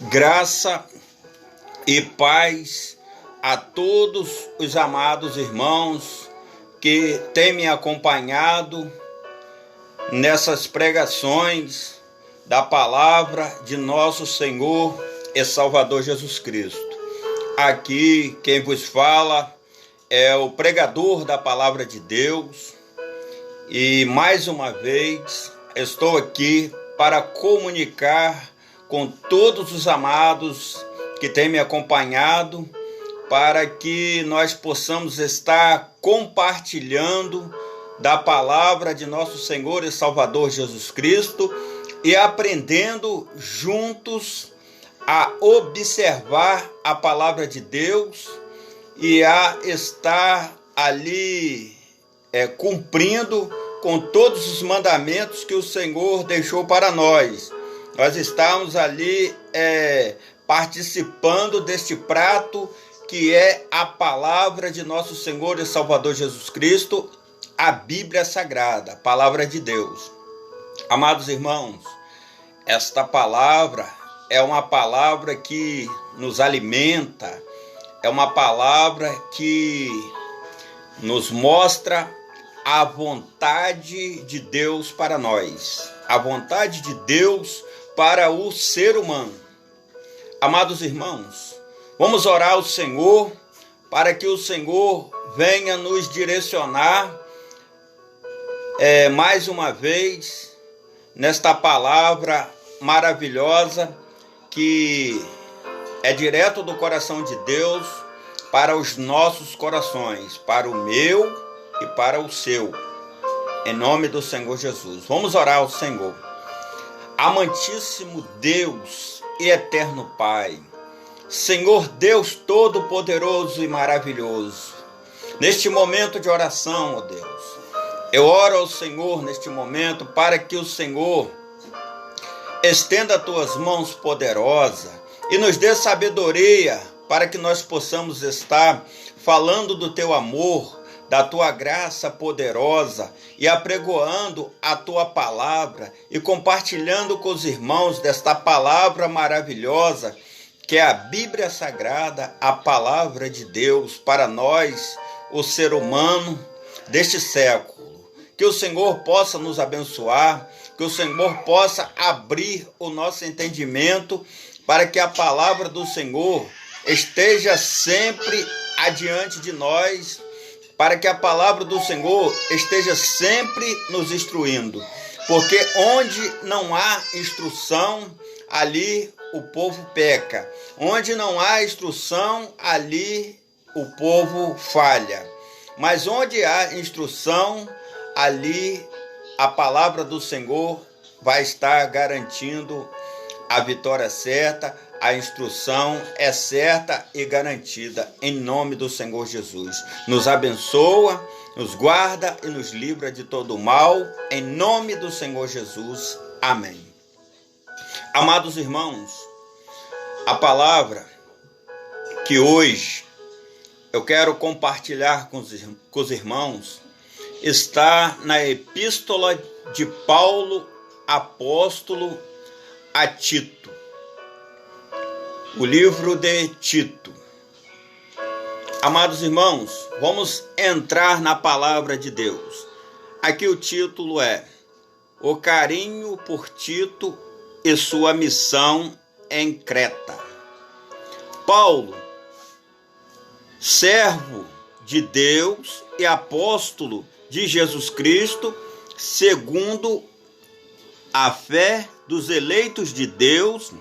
Graça e paz a todos os amados irmãos que têm me acompanhado nessas pregações da palavra de nosso Senhor e Salvador Jesus Cristo. Aqui quem vos fala é o pregador da palavra de Deus e mais uma vez estou aqui para comunicar com todos os amados que têm me acompanhado, para que nós possamos estar compartilhando da palavra de nosso Senhor e Salvador Jesus Cristo e aprendendo juntos a observar a palavra de Deus e a estar ali cumprindo com todos os mandamentos que o Senhor deixou para nós. Nós estamos ali participando deste prato que é a palavra de nosso Senhor e Salvador Jesus Cristo, a Bíblia Sagrada, a palavra de Deus. Amados irmãos, esta palavra é uma palavra que nos alimenta, é uma palavra que nos mostra a vontade de Deus para nós, a vontade de Deus para o ser humano. Amados irmãos, vamos orar ao Senhor para que o Senhor venha nos direcionar mais uma vez nesta palavra maravilhosa que é direto do coração de Deus para os nossos corações, para o meu e para o seu, em nome do Senhor Jesus. Vamos orar ao Senhor. Amantíssimo Deus e eterno Pai, Senhor Deus todo-poderoso e maravilhoso, neste momento de oração, ó Deus, eu oro ao Senhor neste momento para que o Senhor estenda as tuas mãos poderosas e nos dê sabedoria para que nós possamos estar falando do teu amor, da tua graça poderosa e apregoando a tua palavra e compartilhando com os irmãos desta palavra maravilhosa que é a Bíblia Sagrada, a palavra de Deus para nós, o ser humano deste século. Que o Senhor possa nos abençoar, que o Senhor possa abrir o nosso entendimento para que a palavra do Senhor esteja sempre adiante de nós, para que a palavra do Senhor esteja sempre nos instruindo. Porque onde não há instrução, ali o povo peca. Onde não há instrução, ali o povo falha. Mas onde há instrução, ali a palavra do Senhor vai estar garantindo a vitória certa. A instrução é certa e garantida em nome do Senhor Jesus. Nos abençoa, nos guarda e nos livra de todo o mal, em nome do Senhor Jesus. Amém. Amados irmãos, a palavra que hoje eu quero compartilhar com os irmãos está na epístola de Paulo, apóstolo a Tito. O livro de Tito. Amados irmãos, vamos entrar na palavra de Deus. Aqui o título é O Carinho por Tito e Sua Missão em Creta. Paulo, servo de Deus e apóstolo de Jesus Cristo, segundo a fé dos eleitos de Deus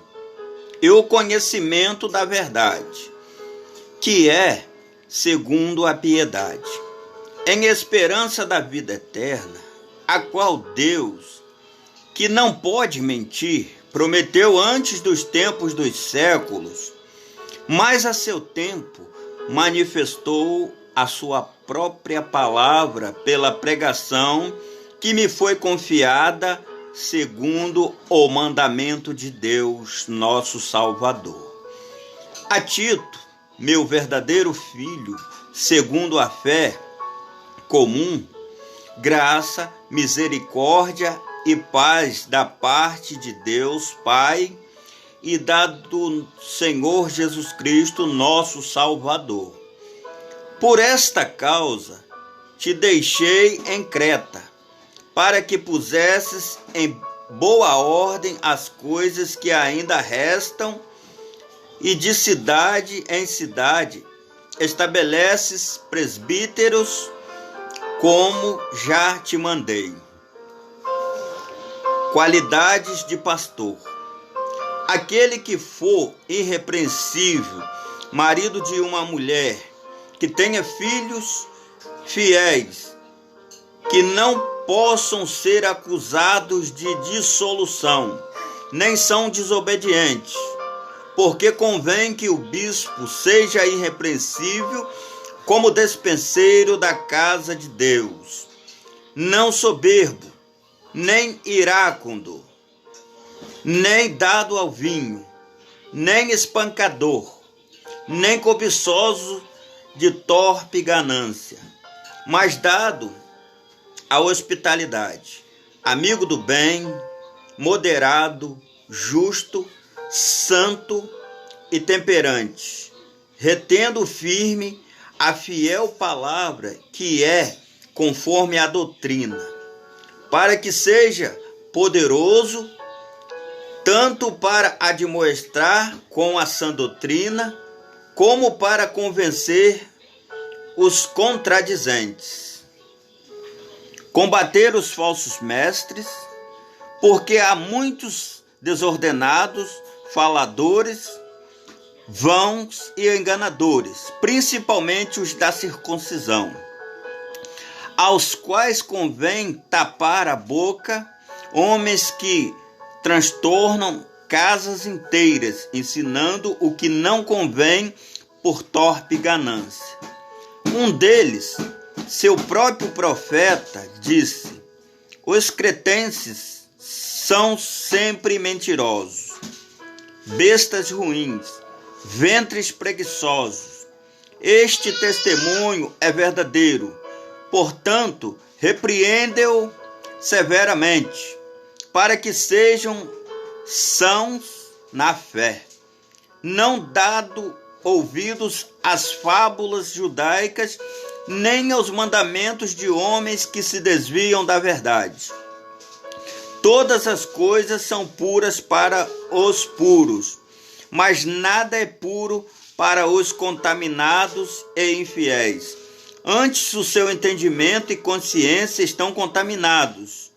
e o conhecimento da verdade, que é segundo a piedade, em esperança da vida eterna, a qual Deus, que não pode mentir, prometeu antes dos tempos dos séculos, mas a seu tempo manifestou a sua própria palavra pela pregação que me foi confiada segundo o mandamento de Deus, nosso Salvador. A Tito, meu verdadeiro filho, segundo a fé comum, graça, misericórdia e paz da parte de Deus Pai e da do Senhor Jesus Cristo, nosso Salvador. Por esta causa te deixei em Creta, para que pusesses em boa ordem as coisas que ainda restam, e de cidade em cidade estabeleces presbíteros, como já te mandei. Qualidades de pastor. Aquele que for irrepreensível, marido de uma mulher, que tenha filhos fiéis, que não possam ser acusados de dissolução, nem são desobedientes, porque convém que o bispo seja irrepreensível como despenseiro da casa de Deus, não soberbo, nem iracundo, nem dado ao vinho, nem espancador, nem cobiçoso de torpe ganância, mas dado à hospitalidade, amigo do bem, moderado, justo, santo e temperante, retendo firme a fiel palavra que é conforme a doutrina, para que seja poderoso tanto para admoestar com a sã doutrina, como para convencer os contradizentes. Combater os falsos mestres, porque há muitos desordenados, faladores, vãos e enganadores, principalmente os da circuncisão, aos quais convém tapar a boca, homens que transtornam casas inteiras, ensinando o que não convém por torpe ganância. Um deles, seu próprio profeta, disse: os cretenses são sempre mentirosos, bestas ruins, ventres preguiçosos. Este testemunho é verdadeiro, portanto, repreende-o severamente, para que sejam sãos na fé, não dado ouvidos às fábulas judaicas, nem aos mandamentos de homens que se desviam da verdade. Todas as coisas são puras para os puros, mas nada é puro para os contaminados e infiéis. Antes, o seu entendimento e consciência estão contaminados.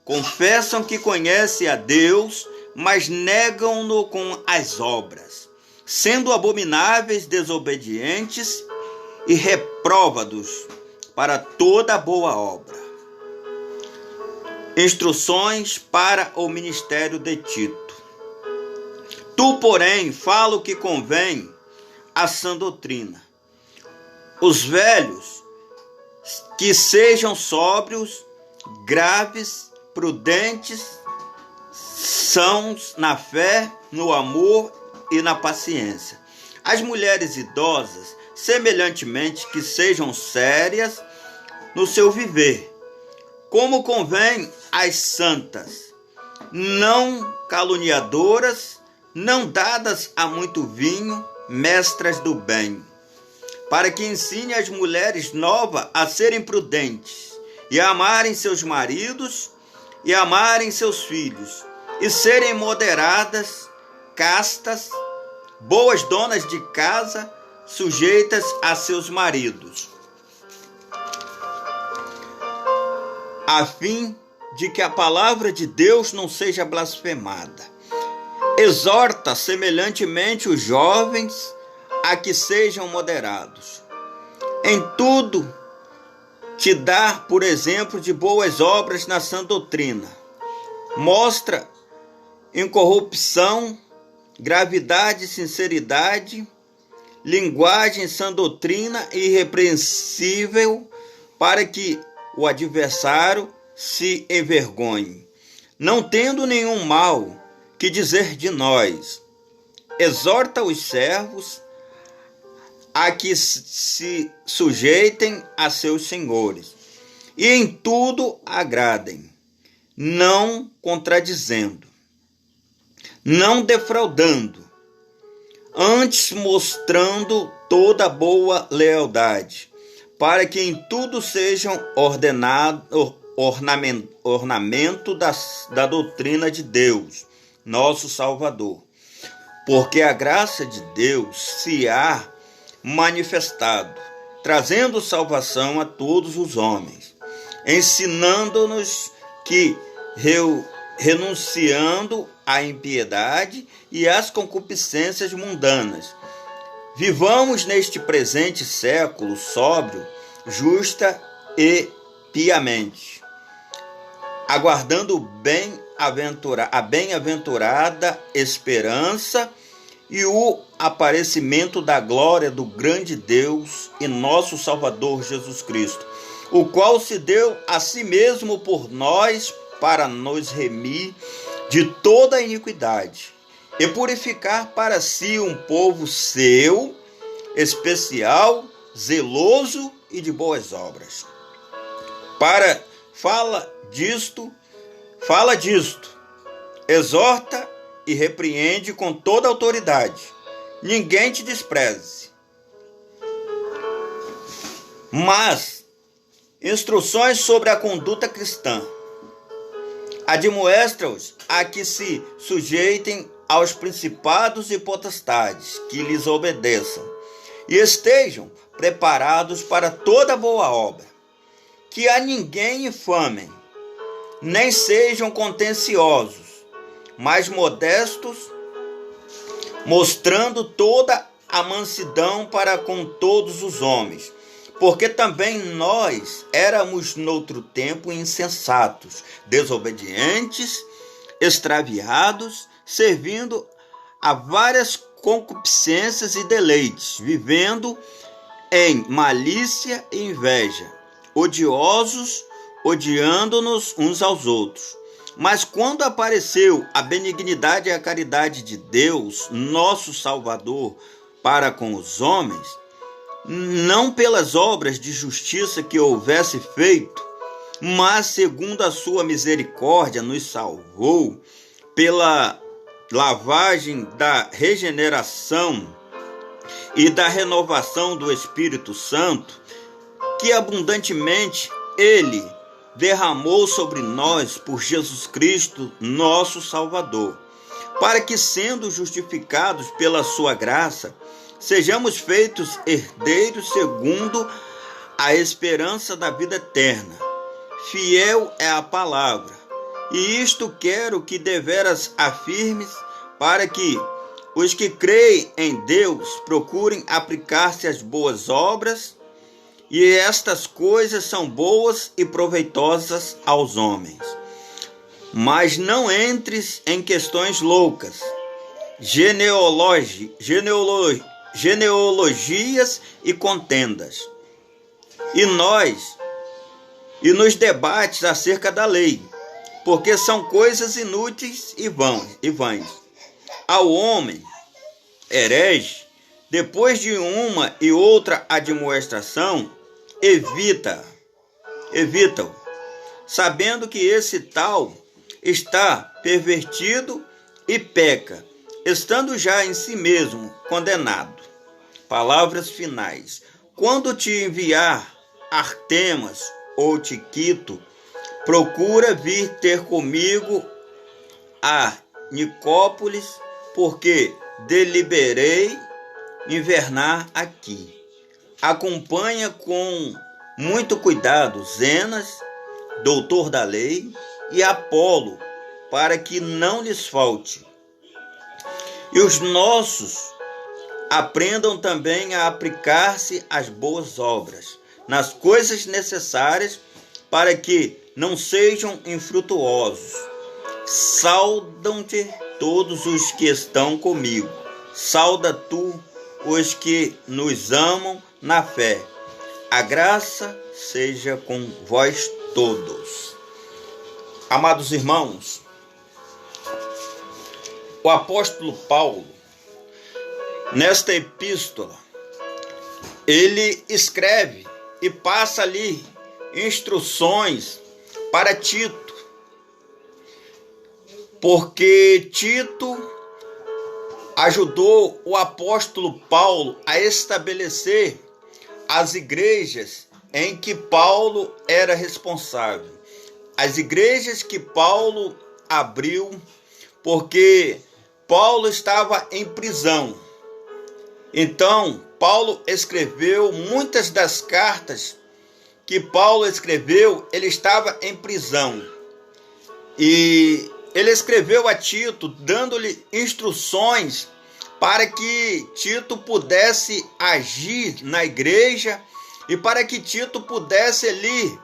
Confessam que conhecem a Deus, mas negam-no com as obras, sendo abomináveis, desobedientes e repróvados para toda boa obra. Instruções para o ministério de Tito. Tu, porém, fala o que convém à sã doutrina. Os velhos que sejam sóbrios, graves, prudentes, sãos na fé, no amor e na paciência. As mulheres idosas, semelhantemente, que sejam sérias no seu viver, como convém às santas, não caluniadoras, não dadas a muito vinho, mestras do bem, para que ensine as mulheres novas a serem prudentes e a amarem seus maridos e amarem seus filhos, e serem moderadas, castas, boas donas de casa, sujeitas a seus maridos, a fim de que a palavra de Deus não seja blasfemada. Exorta semelhantemente os jovens a que sejam moderados. Em tudo, te dá, por exemplo, de boas obras na sã doutrina. Mostra incorrupção, gravidade e sinceridade, linguagem sã doutrina e irrepreensível, para que o adversário se envergonhe, não tendo nenhum mal que dizer de nós. Exorta os servos a que se sujeitem a seus senhores, e em tudo agradem, não contradizendo. não defraudando, antes mostrando toda boa lealdade, para que em tudo sejam ornamento da doutrina de Deus, nosso Salvador. Porque a graça de Deus se há manifestado, trazendo salvação a todos os homens, ensinando-nos que, renunciando à impiedade e às concupiscências mundanas, vivamos neste presente século sóbrio, justa e piamente, aguardando a bem-aventurada esperança e o aparecimento da glória do grande Deus e nosso Salvador Jesus Cristo, o qual se deu a si mesmo por nós para nos remir de toda a iniquidade e purificar para si um povo seu, especial, zeloso e de boas obras. Fala disto, exorta e repreende com toda autoridade. Ninguém te despreze. Mas instruções sobre a conduta cristã. Admoesta-os a que se sujeitem aos principados e potestades, que lhes obedeçam, e estejam preparados para toda boa obra. Que a ninguém infamem, nem sejam contenciosos, mas modestos, mostrando toda a mansidão para com todos os homens. Porque também nós éramos noutro tempo insensatos, desobedientes, extraviados, servindo a várias concupiscências e deleites, vivendo em malícia e inveja, odiosos, odiando-nos uns aos outros. Mas quando apareceu a benignidade e a caridade de Deus, nosso Salvador, para com os homens, não pelas obras de justiça que houvesse feito, mas segundo a sua misericórdia nos salvou, pela lavagem da regeneração e da renovação do Espírito Santo, que abundantemente Ele derramou sobre nós por Jesus Cristo, nosso Salvador, para que, sendo justificados pela sua graça, sejamos feitos herdeiros segundo a esperança da vida eterna. Fiel é a palavra, e isto quero que deveras afirmes, para que os que creem em Deus procurem aplicar-se às boas obras, e estas coisas são boas e proveitosas aos homens. Mas não entres em questões loucas, genealogias e contendas, e nos debates acerca da lei, porque são coisas inúteis e vãs. Ao homem herege, depois de uma e outra admoestação, evita-o, sabendo que esse tal está pervertido e peca, estando já em si mesmo condenado. Palavras finais. Quando te enviar Artemas ou Tiquito, procura vir ter comigo a Nicópolis, porque deliberei invernar aqui. Acompanha com muito cuidado Zenas, doutor da lei, e Apolo, para que não lhes falte. E os nossos aprendam também a aplicar-se às boas obras, nas coisas necessárias, para que não sejam infrutuosos. Saudam-te todos os que estão comigo. Sauda tu os que nos amam na fé. A graça seja com vós todos. Amados irmãos, o apóstolo Paulo, nesta epístola, ele escreve e passa ali instruções para Tito, porque Tito ajudou o apóstolo Paulo a estabelecer as igrejas em que Paulo era responsável. As igrejas que Paulo abriu, porque Paulo estava em prisão. Então, Paulo escreveu muitas das cartas que Paulo escreveu, ele estava em prisão. E ele escreveu a Tito, dando-lhe instruções para que Tito pudesse agir na igreja e para que Tito pudesse ali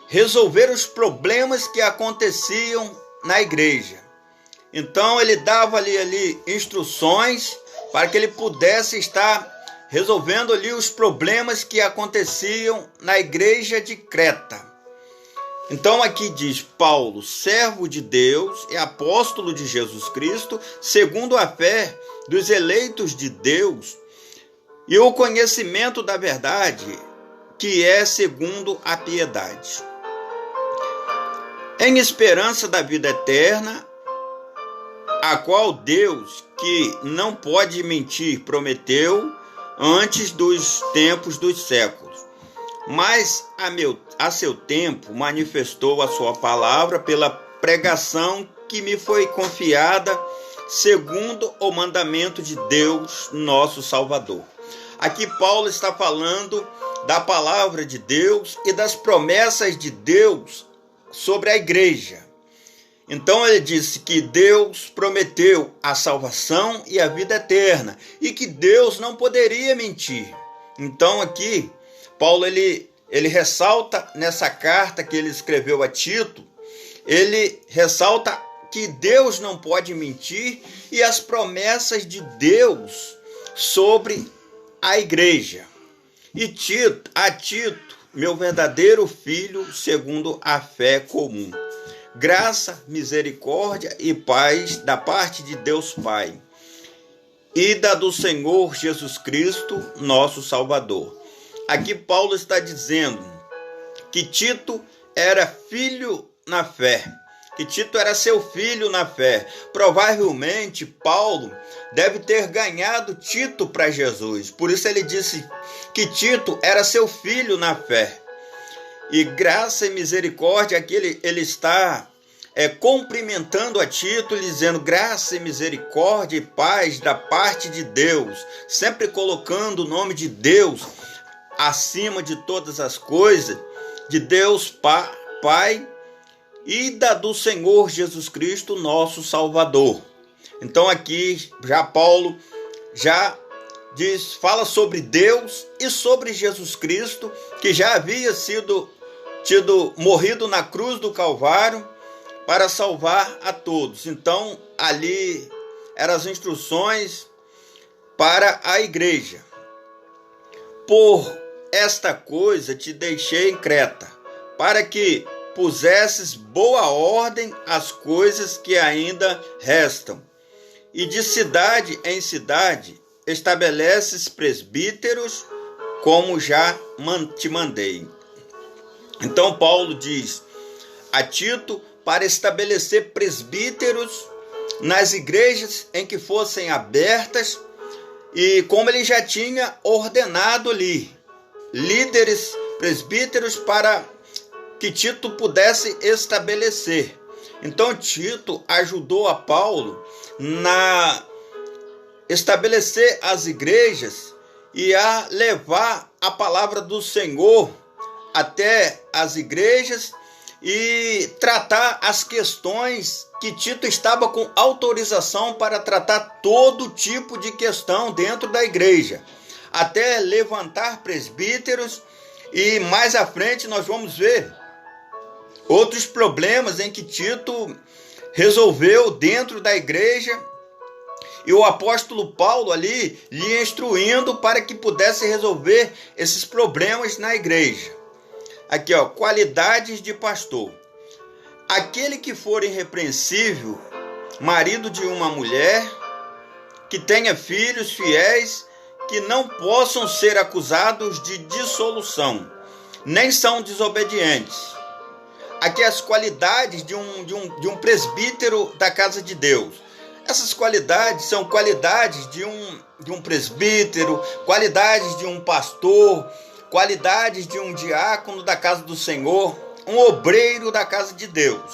resolver os problemas que aconteciam na igreja. Então ele dava ali instruções para que ele pudesse estar resolvendo ali os problemas que aconteciam na igreja de Creta. Então aqui diz: Paulo, servo de Deus e apóstolo de Jesus Cristo, segundo a fé dos eleitos de Deus e o conhecimento da verdade, que é segundo a piedade, em esperança da vida eterna, a qual Deus, que não pode mentir, prometeu antes dos tempos dos séculos, mas a seu tempo manifestou a sua palavra pela pregação que me foi confiada, segundo o mandamento de Deus, nosso Salvador. Aqui Paulo está falando da palavra de Deus e das promessas de Deus sobre a igreja. Então ele disse que Deus prometeu a salvação e a vida eterna e que Deus não poderia mentir. Então aqui Paulo ele ressalta nessa carta que ele escreveu a Tito, ele ressalta que Deus não pode mentir e as promessas de Deus sobre a igreja. E a Tito, meu verdadeiro filho, segundo a fé comum. Graça, misericórdia e paz da parte de Deus Pai e da do Senhor Jesus Cristo, nosso Salvador. Aqui Paulo está dizendo que Tito era filho na fé, que Tito era seu filho na fé. Provavelmente Paulo deve ter ganhado Tito para Jesus, por isso ele disse que Tito era seu filho na fé. E graça e misericórdia, aqui ele está cumprimentando a Tito, dizendo graça e misericórdia e paz da parte de Deus, sempre colocando o nome de Deus acima de todas as coisas, de Deus Pai e da do Senhor Jesus Cristo, nosso Salvador. Então aqui já Paulo fala sobre Deus e sobre Jesus Cristo, que já havia morrido na cruz do Calvário para salvar a todos. Então ali eram as instruções para a igreja. Por esta coisa te deixei em Creta, para que pusesses boa ordem às coisas que ainda restam, e de cidade em cidade estabeleces presbíteros, como já te mandei. Então Paulo diz a Tito para estabelecer presbíteros nas igrejas em que fossem abertas, e como ele já tinha ordenado ali, líderes, presbíteros, para que Tito pudesse estabelecer. Então Tito ajudou a Paulo na estabelecer as igrejas e a levar a palavra do Senhor até as igrejas e tratar as questões que Tito estava com autorização para tratar todo tipo de questão dentro da igreja, até levantar presbíteros. E mais à frente nós vamos ver outros problemas em que Tito resolveu dentro da igreja, e o apóstolo Paulo ali lhe instruindo para que pudesse resolver esses problemas na igreja. Aqui, qualidades de pastor. Aquele que for irrepreensível, marido de uma mulher, que tenha filhos fiéis, que não possam ser acusados de dissolução, nem são desobedientes. Aqui as qualidades de um presbítero da casa de Deus. Essas qualidades são qualidades de um presbítero, qualidades de um pastor, qualidades de um diácono da casa do Senhor, um obreiro da casa de Deus.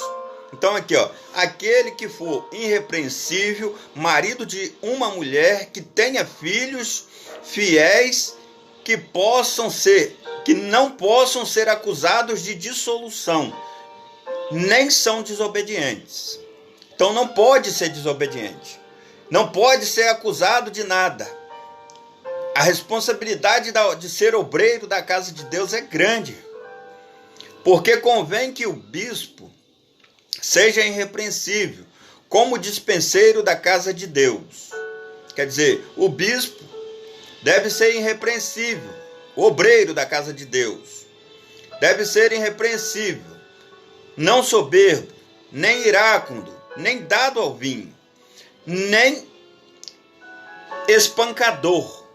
Então aqui, ó, aquele que for irrepreensível, marido de uma mulher, que tenha filhos fiéis, que não possam ser acusados de dissolução, nem são desobedientes. Então não pode ser desobediente, não pode ser acusado de nada. A responsabilidade de ser obreiro da casa de Deus é grande, porque convém que o bispo seja irrepreensível, como dispenseiro da casa de Deus. Quer dizer, o bispo deve ser irrepreensível, o obreiro da casa de Deus deve ser irrepreensível, não soberbo, nem iracundo, nem dado ao vinho, nem espancador,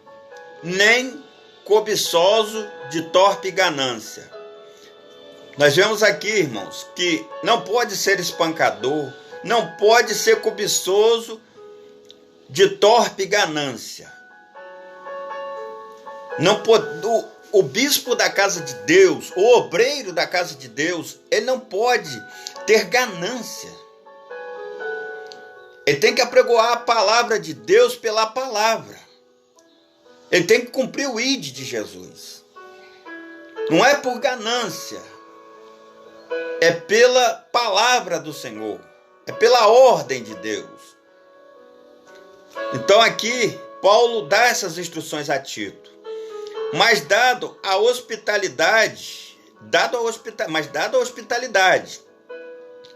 nem cobiçoso de torpe ganância. Nós vemos aqui, irmãos, que não pode ser espancador, não pode ser cobiçoso de torpe ganância. Não pode, o bispo da casa de Deus, o obreiro da casa de Deus, ele não pode ter ganância. Ele tem que apregoar a palavra de Deus pela palavra. Ele tem que cumprir o ID de Jesus. Não é por ganância, é pela palavra do Senhor, é pela ordem de Deus. Então aqui, Paulo dá essas instruções a Tito. Mas dado a hospitalidade,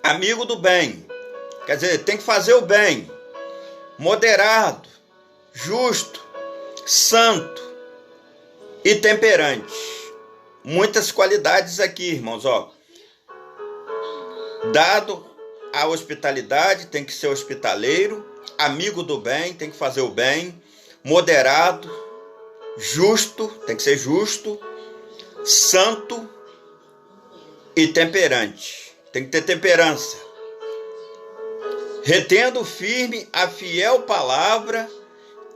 amigo do bem, quer dizer, tem que fazer o bem, moderado, justo, santo e temperante. Muitas qualidades aqui, irmãos, ó. Dado a hospitalidade, tem que ser hospitaleiro, amigo do bem, tem que fazer o bem, moderado, justo, tem que ser justo, santo e temperante. Tem que ter temperança. Retendo firme a fiel palavra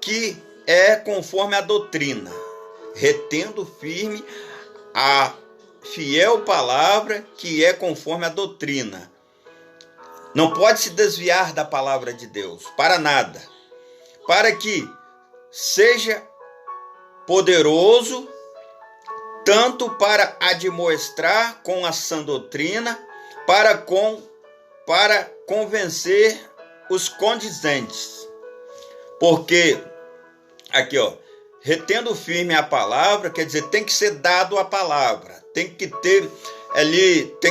que é conforme a doutrina. Retendo firme a fiel palavra que é conforme a doutrina. Não pode se desviar da palavra de Deus, para nada. Para que seja poderoso, tanto para admoestar com a sã doutrina, para convencer os condizentes. Porque, aqui ó, retendo firme a palavra, quer dizer, tem que ser dado a palavra, tem que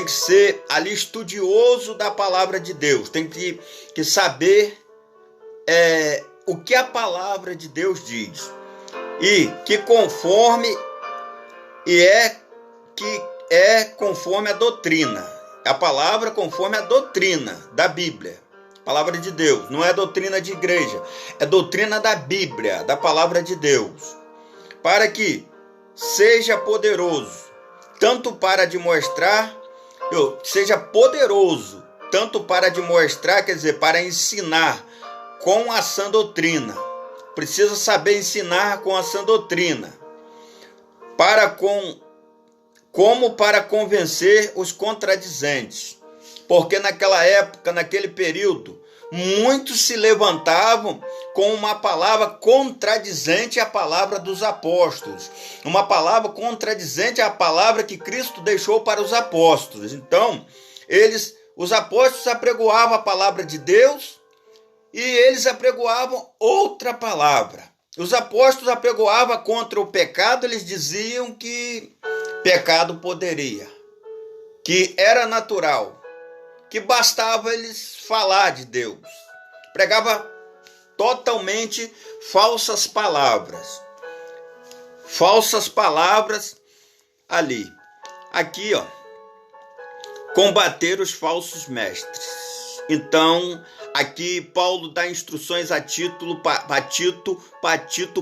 ser ali estudioso da palavra de Deus, tem que saber o que a palavra de Deus diz. E que é conforme a doutrina. A palavra conforme a doutrina da Bíblia. Palavra de Deus. Não é doutrina de igreja. É doutrina da Bíblia, da palavra de Deus. Para que seja poderoso, tanto para demonstrar, quer dizer, para ensinar com a sã doutrina. Precisa saber ensinar com a sã doutrina, como para convencer os contradizentes. Porque naquela época, naquele período, muitos se levantavam com uma palavra contradizente à palavra dos apóstolos, uma palavra contradizente à palavra que Cristo deixou para os apóstolos. Então, os apóstolos apregoavam a palavra de Deus, e eles apregoavam outra palavra. Os apóstolos apregoavam contra o pecado, eles diziam que pecado poderia, que era natural, que bastava eles falar de Deus. Pregava totalmente falsas palavras ali. Aqui, ó, combater os falsos mestres. Então, aqui Paulo dá instruções a Tito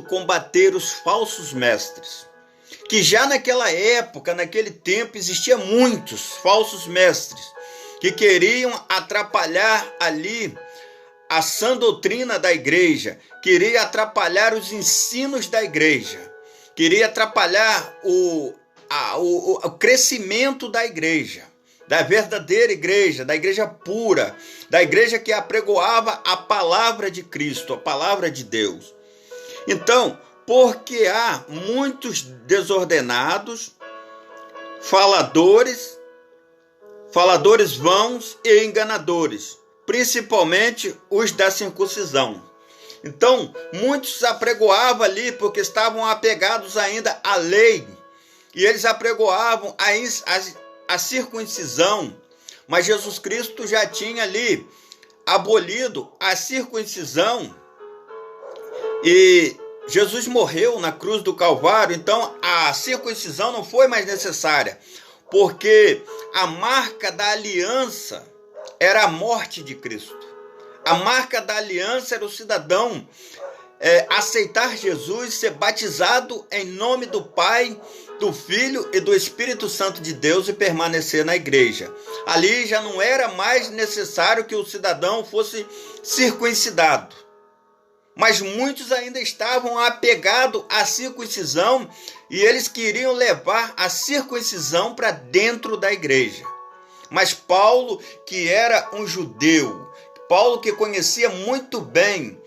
combater os falsos mestres. Que já naquela época, naquele tempo, existia muitos falsos mestres que queriam atrapalhar ali a sã doutrina da igreja, queria atrapalhar os ensinos da igreja, queria atrapalhar o crescimento da igreja, da verdadeira igreja, da igreja pura, da igreja que apregoava a palavra de Cristo, a palavra de Deus. Então, porque há muitos desordenados, faladores vãos e enganadores, principalmente os da circuncisão. Então, muitos apregoavam ali porque estavam apegados ainda à lei, e eles apregoavam a circuncisão, mas Jesus Cristo já tinha ali abolido a circuncisão, e Jesus morreu na cruz do Calvário, então a circuncisão não foi mais necessária, porque a marca da aliança era a morte de Cristo. A marca da aliança era o cidadão aceitar Jesus, ser batizado em nome do Pai, do Filho e do Espírito Santo de Deus e permanecer na igreja. Ali já não era mais necessário que o cidadão fosse circuncidado. Mas muitos ainda estavam apegados à circuncisão e eles queriam levar a circuncisão para dentro da igreja. Mas Paulo, que era um judeu, Paulo que conhecia muito bem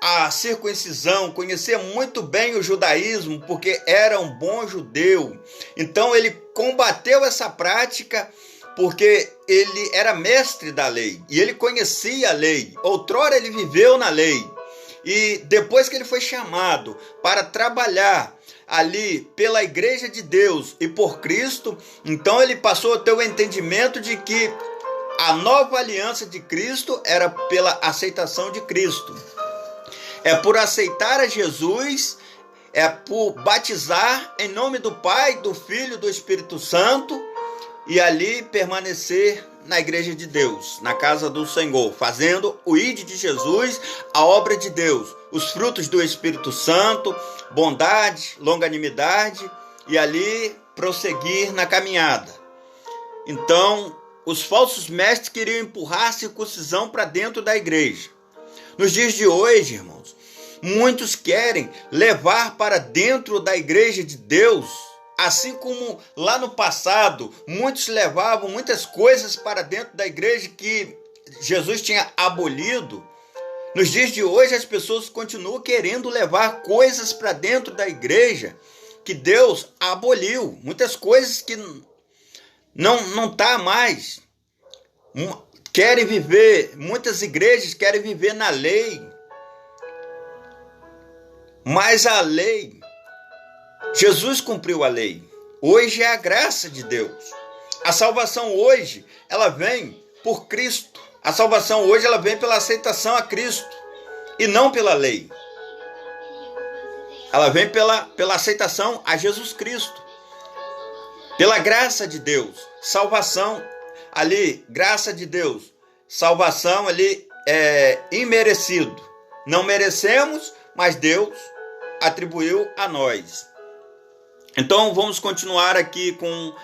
a circuncisão, conhecia muito bem o judaísmo, porque era um bom judeu. Então ele combateu essa prática porque ele era mestre da lei e ele conhecia a lei. Outrora ele viveu na lei. E depois que ele foi chamado para trabalhar ali pela igreja de Deus e por Cristo, então ele passou a ter o entendimento de que a nova aliança de Cristo era pela aceitação de Cristo. É por aceitar a Jesus, é por batizar em nome do Pai, do Filho e do Espírito Santo e ali permanecer na igreja de Deus, na casa do Senhor, fazendo o ide de Jesus, a obra de Deus, os frutos do Espírito Santo, bondade, longanimidade e ali prosseguir na caminhada. Então, os falsos mestres queriam empurrar a circuncisão para dentro da igreja. Nos dias de hoje, irmãos, muitos querem levar para dentro da igreja de Deus, assim como lá no passado, muitos levavam muitas coisas para dentro da igreja que Jesus tinha abolido. Nos dias de hoje, as pessoas continuam querendo levar coisas para dentro da igreja que Deus aboliu. Muitas coisas que não está mais. Querem viver, muitas igrejas querem viver na lei. Mas a lei, Jesus cumpriu a lei. Hoje é a graça de Deus. A salvação hoje, ela vem por Cristo. A salvação hoje, ela vem pela aceitação a Cristo e não pela lei. Ela vem pela aceitação a Jesus Cristo. Pela graça de Deus. Salvação ali, graça de Deus. Salvação ali é imerecido. Não merecemos, mas Deus atribuiu a nós. Então vamos continuar aqui com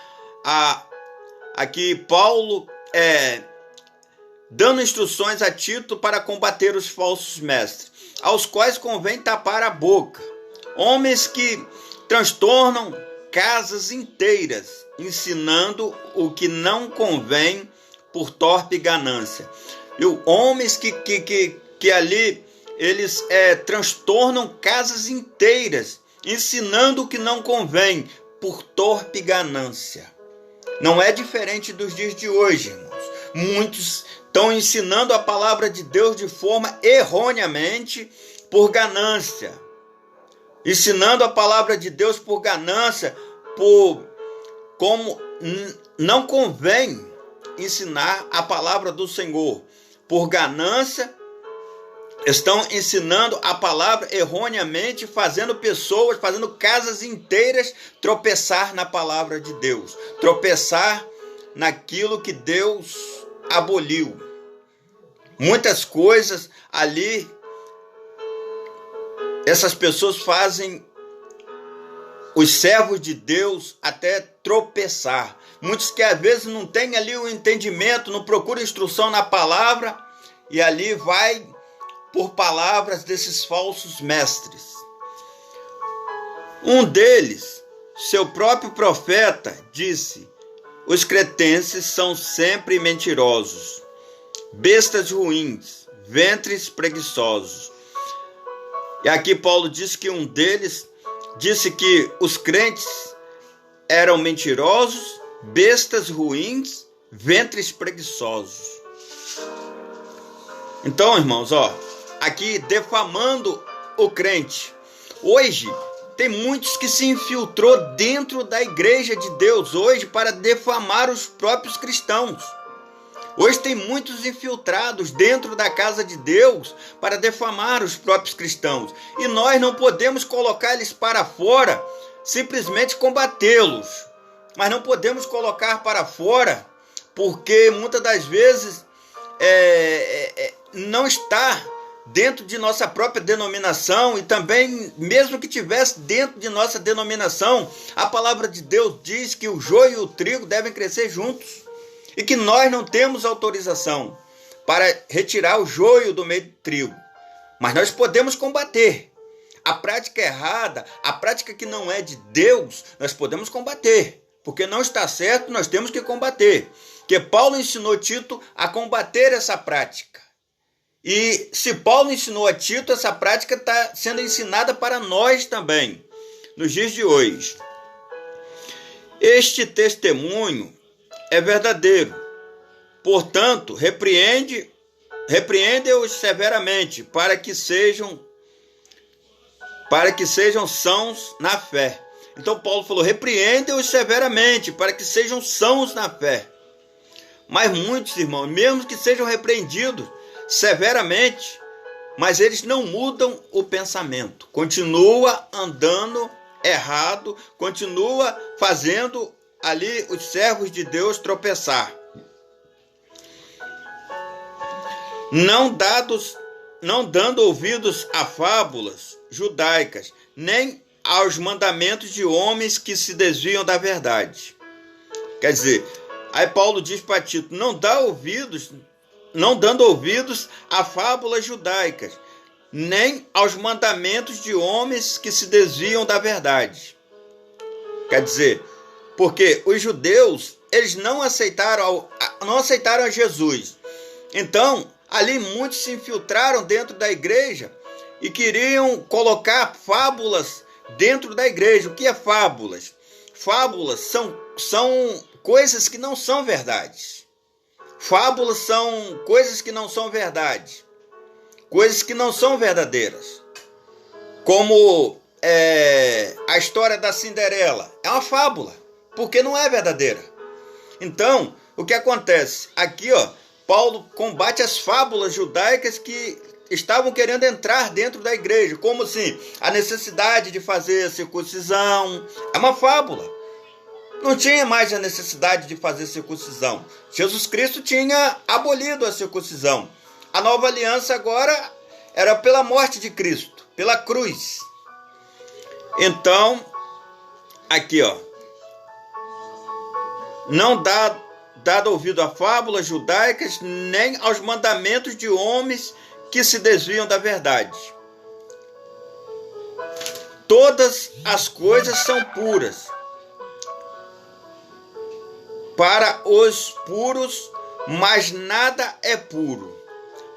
aqui Paulo dando instruções a Tito para combater os falsos mestres, aos quais convém tapar a boca, homens que transtornam casas inteiras, ensinando o que não convém por torpe ganância. E homens que ali eles transtornam casas inteiras, ensinando o que não convém por torpe ganância. Não é diferente dos dias de hoje, irmãos. Muitos estão ensinando a palavra de Deus de forma erroneamente por ganância. Ensinando a palavra de Deus por ganância, como não convém ensinar a palavra do Senhor. Por ganância, estão ensinando a palavra erroneamente, fazendo casas inteiras tropeçar na palavra de Deus, tropeçar naquilo que Deus aboliu. Muitas coisas ali, essas pessoas fazem os servos de Deus até tropeçar. Muitos que às vezes não têm ali o entendimento, não procuram instrução na palavra, e ali vai por palavras desses falsos mestres. Um deles, seu próprio profeta, disse: os cretenses são sempre mentirosos, bestas ruins, ventres preguiçosos. E aqui Paulo diz que um deles disse que os crentes eram mentirosos, bestas ruins, ventres preguiçosos. Então, irmãos, aqui defamando o crente. Hoje tem muitos que se infiltrou dentro da igreja de Deus hoje para defamar os próprios cristãos. Hoje tem muitos infiltrados dentro da casa de Deus para defamar os próprios cristãos. E nós não podemos colocar eles para fora, simplesmente combatê-los. Mas não podemos colocar para fora, porque muitas das vezes não está dentro de nossa própria denominação, e também, mesmo que tivesse dentro de nossa denominação, a palavra de Deus diz que o joio e o trigo devem crescer juntos. E que nós não temos autorização para retirar o joio do meio do trigo. Mas nós podemos combater. A prática errada, a prática que não é de Deus, nós podemos combater. Porque não está certo, nós temos que combater. Porque Paulo ensinou Tito a combater essa prática. E se Paulo ensinou a Tito, essa prática está sendo ensinada para nós também, nos dias de hoje. Este testemunho é verdadeiro. Portanto, repreende-os severamente, para que sejam sãos na fé. Então Paulo falou: repreende-os severamente, para que sejam sãos na fé. Mas muitos, irmãos, mesmo que sejam repreendidos severamente, mas eles não mudam o pensamento. Continua andando errado, continua fazendo ali os servos de Deus tropeçar. Não dando ouvidos a fábulas judaicas, nem aos mandamentos de homens que se desviam da verdade. Quer dizer, aí Paulo diz para Tito: não dando ouvidos a fábulas judaicas, nem aos mandamentos de homens que se desviam da verdade. Quer dizer, porque os judeus, eles não aceitaram a Jesus. Então, ali muitos se infiltraram dentro da igreja e queriam colocar fábulas dentro da igreja. O que é fábulas? Fábulas são coisas que não são verdades. Fábulas são coisas que não são verdade. Coisas que não são verdadeiras. Como a história da Cinderela. É uma fábula, porque não é verdadeira. Então, o que acontece? Aqui, Paulo combate as fábulas judaicas que estavam querendo entrar dentro da igreja. Como assim? A necessidade de fazer circuncisão. É uma fábula. Não tinha mais a necessidade de fazer circuncisão. Jesus Cristo tinha abolido a circuncisão. A nova aliança agora era pela morte de Cristo, pela cruz. Então, aqui, não dado ouvido a fábulas judaicas, nem aos mandamentos de homens que se desviam da verdade. Todas as coisas são puras para os puros, mas nada é puro.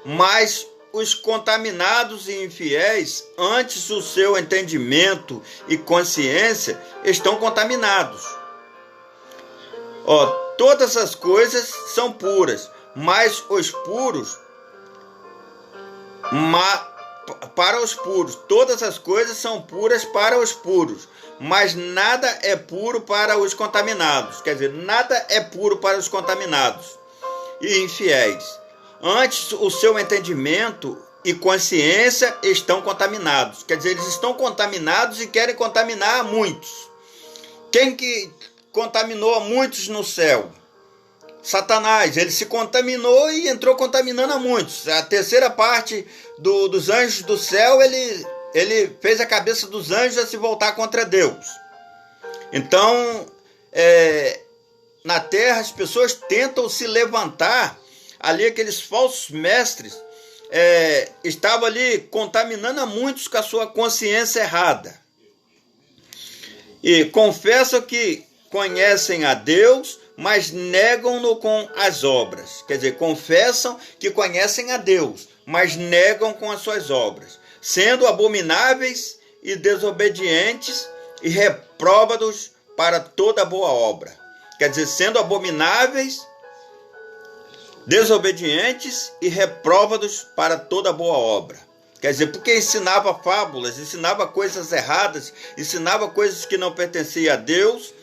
Mas os contaminados e infiéis, antes o seu entendimento e consciência estão contaminados. Todas as coisas são puras, mas os puros, para os puros. Todas as coisas são puras para os puros, mas nada é puro para os contaminados. Quer dizer, nada é puro para os contaminados e infiéis. Antes o seu entendimento e consciência estão contaminados. Quer dizer, eles estão contaminados e querem contaminar muitos. Quem que contaminou muitos no céu? Satanás. Ele se contaminou e entrou contaminando a muitos. A terceira parte dos anjos do céu, ele fez a cabeça dos anjos a se voltar contra Deus. Então, na terra, as pessoas tentam se levantar ali, aqueles falsos mestres estava ali contaminando a muitos com a sua consciência errada. E confessam que conhecem a Deus, mas negam-no com as obras. Quer dizer, confessam que conhecem a Deus, mas negam com as suas obras, sendo abomináveis e desobedientes e repróbados para toda boa obra. Quer dizer, sendo abomináveis, desobedientes e repróbados para toda boa obra. Quer dizer, porque ensinava fábulas, ensinava coisas erradas, ensinava coisas que não pertenciam a Deus,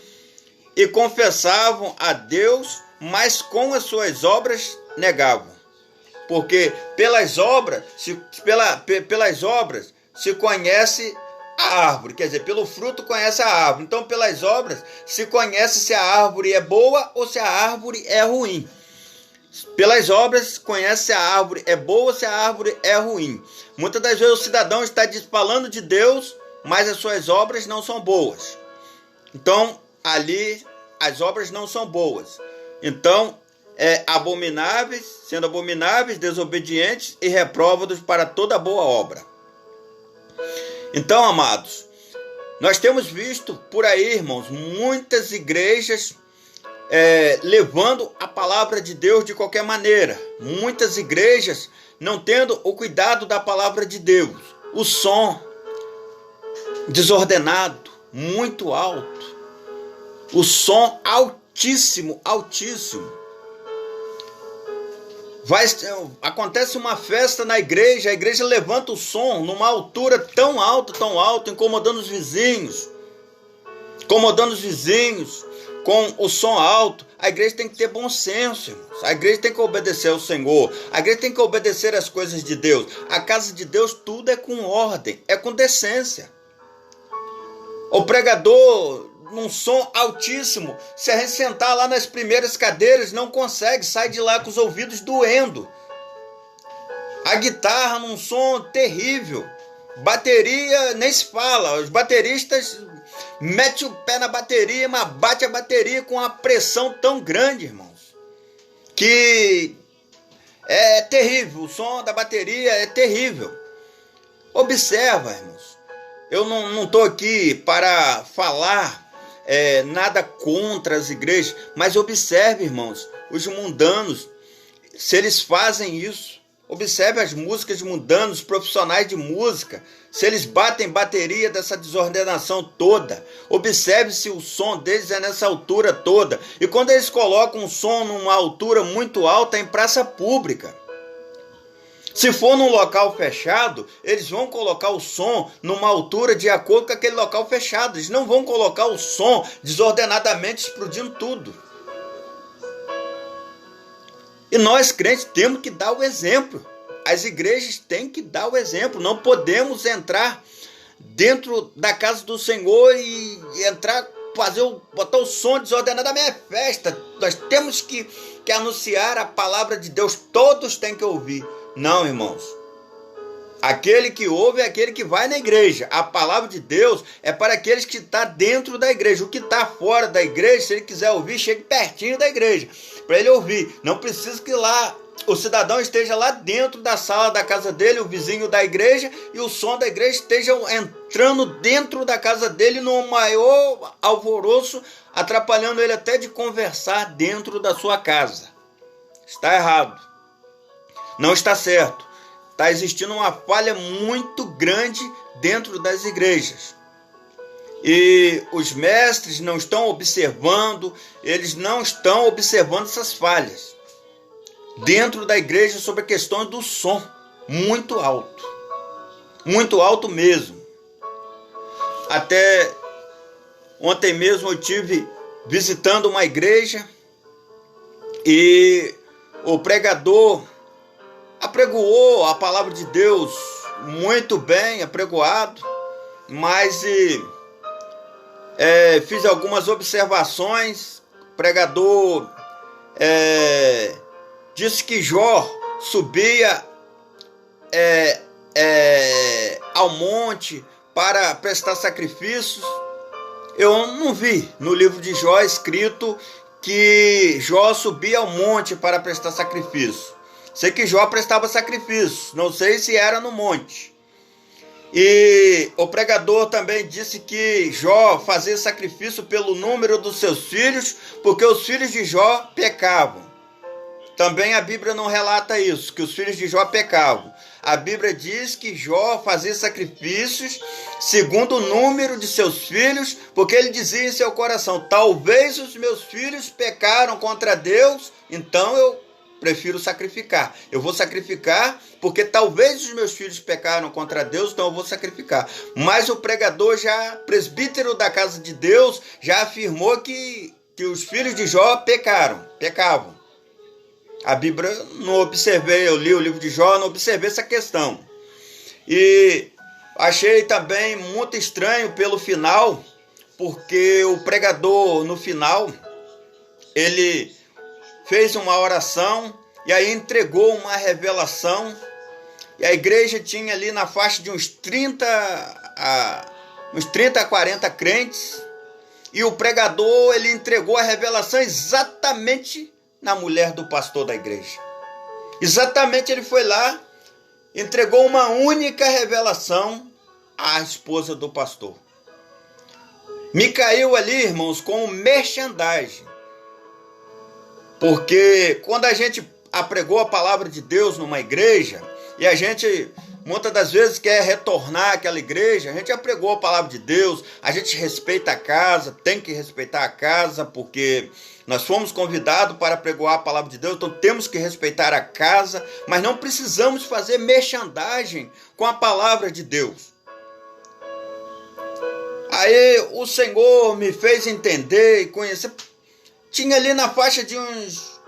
e confessavam a Deus, mas com as suas obras negavam. Porque pelas obras se conhece a árvore, quer dizer, pelo fruto conhece a árvore. Então, pelas obras se conhece se a árvore é boa ou se a árvore é ruim. Pelas obras conhece se a árvore é boa ou se a árvore é ruim. Muitas das vezes o cidadão está falando de Deus, mas as suas obras não são boas. Então, ali as obras não são boas. Então, sendo abomináveis, desobedientes e repróbados para toda boa obra. Então, amados, nós temos visto por aí, irmãos, muitas igrejas levando a palavra de Deus de qualquer maneira. Muitas igrejas não tendo o cuidado da palavra de Deus. O som desordenado, muito alto. O som altíssimo, altíssimo. Acontece uma festa na igreja, a igreja levanta o som numa altura tão alta, incomodando os vizinhos. Com o som alto. A igreja tem que ter bom senso, irmãos. A igreja tem que obedecer ao Senhor. A igreja tem que obedecer às coisas de Deus. A casa de Deus, tudo é com ordem, é com decência. O pregador, num som altíssimo, se a gente sentar lá nas primeiras cadeiras, não consegue, sai de lá com os ouvidos doendo. A guitarra num som terrível. Bateria, nem se fala. Os bateristas metem o pé na bateria, mas bate a bateria com uma pressão tão grande, irmãos, que é terrível. O som da bateria é terrível. Observa, irmãos. Eu não estou aqui para falar nada contra as igrejas, mas observe, irmãos, os mundanos, se eles fazem isso. Observe as músicas mundanas, os profissionais de música, se eles batem bateria dessa desordenação toda. Observe se o som deles é nessa altura toda. E quando eles colocam um som numa altura muito alta, é em praça pública. Se for num local fechado, eles vão colocar o som numa altura de acordo com aquele local fechado. Eles não vão colocar o som desordenadamente explodindo tudo. E nós, crentes, temos que dar o exemplo. As igrejas têm que dar o exemplo. Não podemos entrar dentro da casa do Senhor e entrar, botar o som desordenado da minha festa. Nós temos que anunciar a palavra de Deus. Todos têm que ouvir. Não, irmãos. Aquele que ouve é aquele que vai na igreja. A palavra de Deus é para aqueles que estão dentro da igreja. O que está fora da igreja, se ele quiser ouvir, chegue pertinho da igreja para ele ouvir. Não precisa que lá o cidadão esteja lá dentro da sala da casa dele, o vizinho da igreja, e o som da igreja esteja entrando dentro da casa dele no maior alvoroço, atrapalhando ele até de conversar dentro da sua casa. Está errado. Não está certo. Está existindo uma falha muito grande dentro das igrejas. E os mestres não estão observando, eles não estão observando essas falhas dentro da igreja sobre a questão do som, muito alto mesmo. Até ontem mesmo eu estive visitando uma igreja e o pregador apregoou a palavra de Deus muito bem, apregoado, mas fiz algumas observações. O pregador disse que Jó subia ao monte para prestar sacrifícios. Eu não vi no livro de Jó escrito que Jó subia ao monte para prestar sacrifício. Sei que Jó prestava sacrifício, não sei se era no monte. E o pregador também disse que Jó fazia sacrifício pelo número dos seus filhos, porque os filhos de Jó pecavam. Também a Bíblia não relata isso, que os filhos de Jó pecavam. A Bíblia diz que Jó fazia sacrifícios segundo o número de seus filhos, porque ele dizia em seu coração: talvez os meus filhos pecaram contra Deus, então eu prefiro sacrificar. Eu vou sacrificar porque talvez os meus filhos pecaram contra Deus, então eu vou sacrificar. Mas o pregador, já presbítero da casa de Deus, já afirmou que os filhos de Jó pecavam. A Bíblia não observei, eu li o livro de Jó, não observei essa questão. E achei também muito estranho pelo final, porque o pregador no final, ele fez uma oração e aí entregou uma revelação. E a igreja tinha ali na faixa de uns 30 a 40 crentes. E o pregador, ele entregou a revelação exatamente na mulher do pastor da igreja. Exatamente, ele foi lá, entregou uma única revelação à esposa do pastor. Me caiu ali, irmãos, como merchandising. Porque quando a gente apregou a palavra de Deus numa igreja, e a gente muitas das vezes quer retornar àquela igreja, a gente apregou a palavra de Deus, a gente respeita a casa, tem que respeitar a casa, porque nós fomos convidados para pregoar a palavra de Deus, então temos que respeitar a casa, mas não precisamos fazer merchandising com a palavra de Deus. Aí o Senhor me fez entender e conhecer. Tinha ali na faixa de uns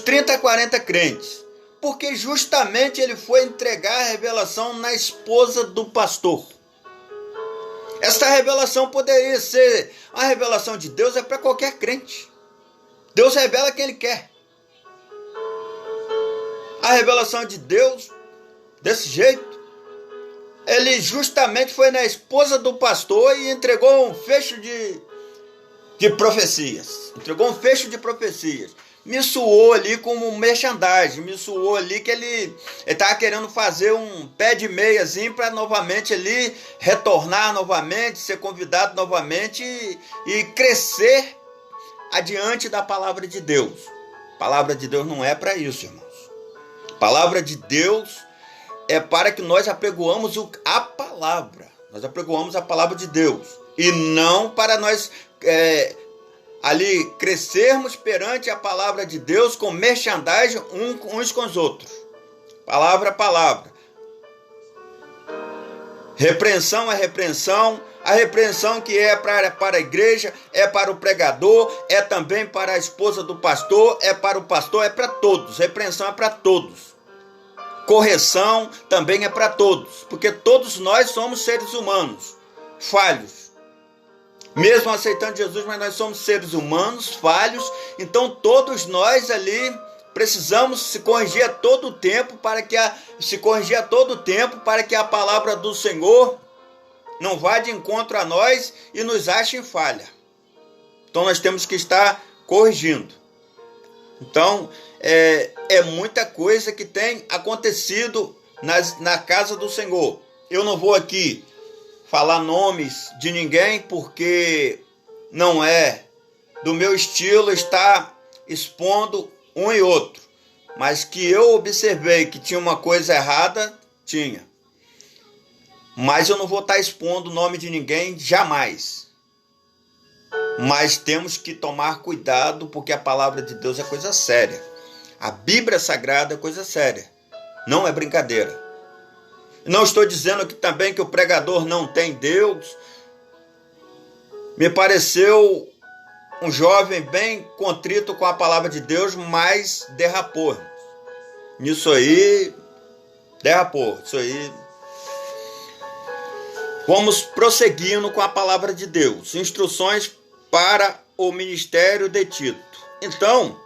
30 a 40 crentes, porque justamente ele foi entregar a revelação na esposa do pastor. Essa revelação poderia ser a revelação de Deus, é para qualquer crente. Deus revela quem ele quer. A revelação de Deus, desse jeito, ele justamente foi na esposa do pastor e entregou um fecho de profecias. Entregou um fecho de profecias. Me suou ali como um merchandising, me suou ali que ele estava querendo fazer um pé de meiazinho para novamente ali retornar novamente, ser convidado novamente e crescer adiante da palavra de Deus. A palavra de Deus não é para isso, irmãos. A palavra de Deus é para que nós apregoamos a palavra. Nós apregoamos a palavra de Deus. E não para nós ali crescermos perante a palavra de Deus com merchandising uns com os outros. Palavra a palavra. Repreensão é repreensão. A repreensão que é para a igreja, é para o pregador, é também para a esposa do pastor, é para o pastor, é para todos. Repreensão é para todos. Correção também é para todos, porque todos nós somos seres humanos, falhos. Mesmo aceitando Jesus, mas nós somos seres humanos, falhos, então todos nós ali precisamos se corrigir a todo tempo para que a palavra do Senhor não vá de encontro a nós e nos ache em falha. Então nós temos que estar corrigindo. Então é muita coisa que tem acontecido na casa do Senhor. Eu não vou aqui falar nomes de ninguém, porque não é do meu estilo estar expondo um e outro. Mas que eu observei que tinha uma coisa errada, tinha. Mas eu não vou estar expondo o nome de ninguém, jamais. Mas temos que tomar cuidado, porque a palavra de Deus é coisa séria. A Bíblia Sagrada é coisa séria. Não é brincadeira. Não estou dizendo que também que o pregador não tem Deus. Me pareceu um jovem bem contrito com a palavra de Deus, mas derrapou. Nisso aí, derrapou. Isso aí. Vamos prosseguindo com a palavra de Deus. Instruções para o ministério de Tito. Então,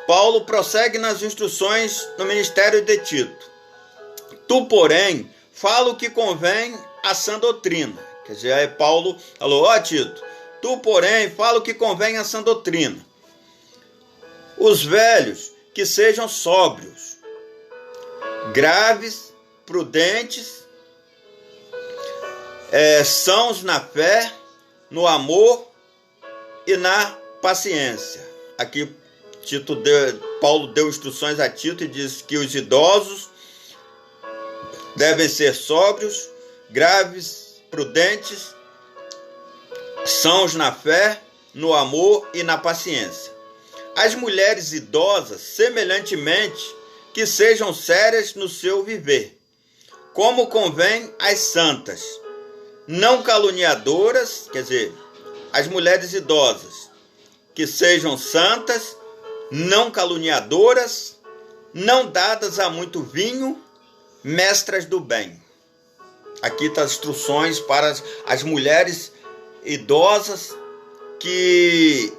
Paulo prossegue nas instruções no ministério de Tito. Tu, porém, fala o que convém à sã doutrina. Quer dizer, aí Paulo falou: Tito, tu, porém, fala o que convém à sã doutrina. Os velhos que sejam sóbrios, graves, prudentes, sãos na fé, no amor e na paciência. Aqui Paulo deu instruções a Tito e diz que os idosos devem ser sóbrios, graves, prudentes, sãos na fé, no amor e na paciência. As mulheres idosas, semelhantemente, que sejam sérias no seu viver, como convém às santas, não caluniadoras, quer dizer, as mulheres idosas, que sejam santas, não caluniadoras, não dadas a muito vinho, mestras do bem. Aqui estão as instruções para as mulheres idosas que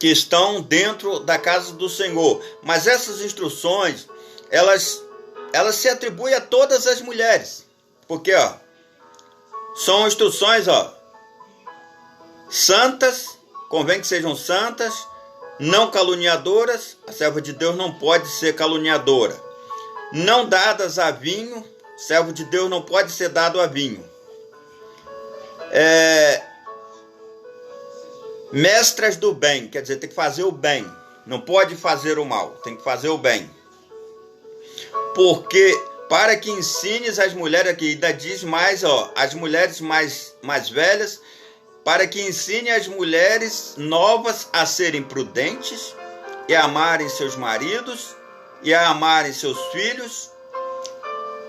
estão dentro da casa do Senhor. Mas essas instruções, elas se atribuem a todas as mulheres. Porque, são instruções, santas, convém que sejam santas, não caluniadoras, a serva de Deus não pode ser caluniadora. Não dadas a vinho, servo de Deus não pode ser dado a vinho. Mestras do bem, quer dizer, tem que fazer o bem, não pode fazer o mal, tem que fazer o bem. Porque, para que ensines as mulheres, aqui ainda diz mais, as mulheres mais velhas, para que ensine as mulheres novas a serem prudentes e a amarem seus maridos e a amarem seus filhos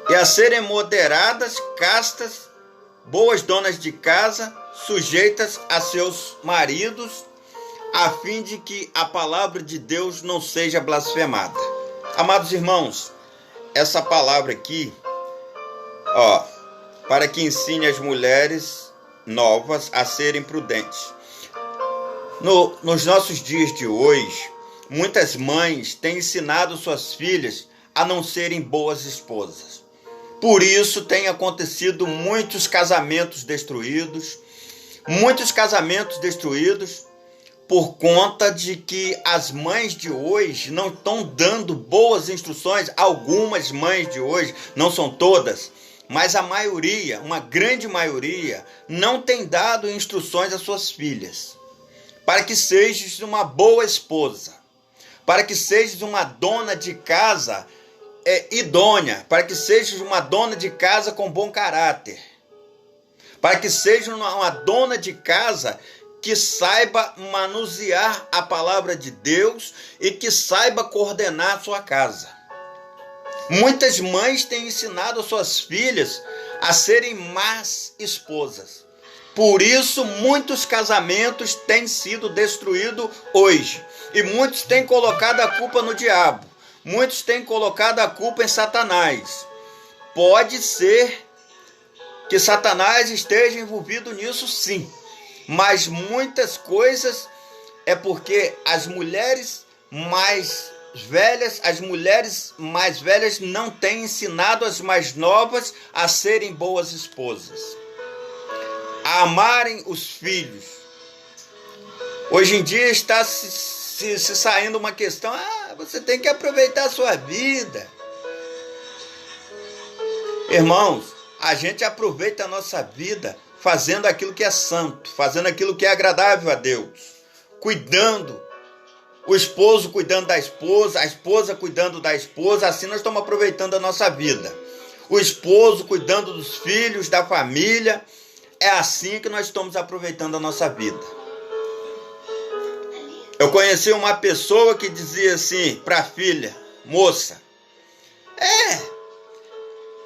e a serem moderadas, castas, boas donas de casa, sujeitas a seus maridos, a fim de que a palavra de Deus não seja blasfemada. Amados irmãos, essa palavra aqui, para que ensine as mulheres novas a serem prudentes. Nos nossos dias de hoje, muitas mães têm ensinado suas filhas a não serem boas esposas. Por isso tem acontecido muitos casamentos destruídos por conta de que as mães de hoje não estão dando boas instruções. Algumas mães de hoje, não são todas, mas a maioria, uma grande maioria, não tem dado instruções às suas filhas para que sejas uma boa esposa, para que sejas uma dona de casa idônea, para que sejas uma dona de casa com bom caráter, para que seja uma dona de casa que saiba manusear a palavra de Deus e que saiba coordenar a sua casa. Muitas mães têm ensinado as suas filhas a serem más esposas. Por isso, muitos casamentos têm sido destruídos hoje. E muitos têm colocado a culpa no diabo. Muitos têm colocado a culpa em Satanás. Pode ser que Satanás esteja envolvido nisso, sim. Mas muitas coisas é porque as mulheres mais velhas não têm ensinado as mais novas a serem boas esposas, a amarem os filhos. Hoje em dia está se saindo uma questão, você tem que aproveitar a sua vida. Irmãos, a gente aproveita a nossa vida fazendo aquilo que é santo, fazendo aquilo que é agradável a Deus, cuidando, o esposo cuidando da esposa, a esposa cuidando da esposa, assim nós estamos aproveitando a nossa vida. O esposo cuidando dos filhos, da família, é assim que nós estamos aproveitando a nossa vida. Eu conheci uma pessoa que dizia assim para a filha, moça,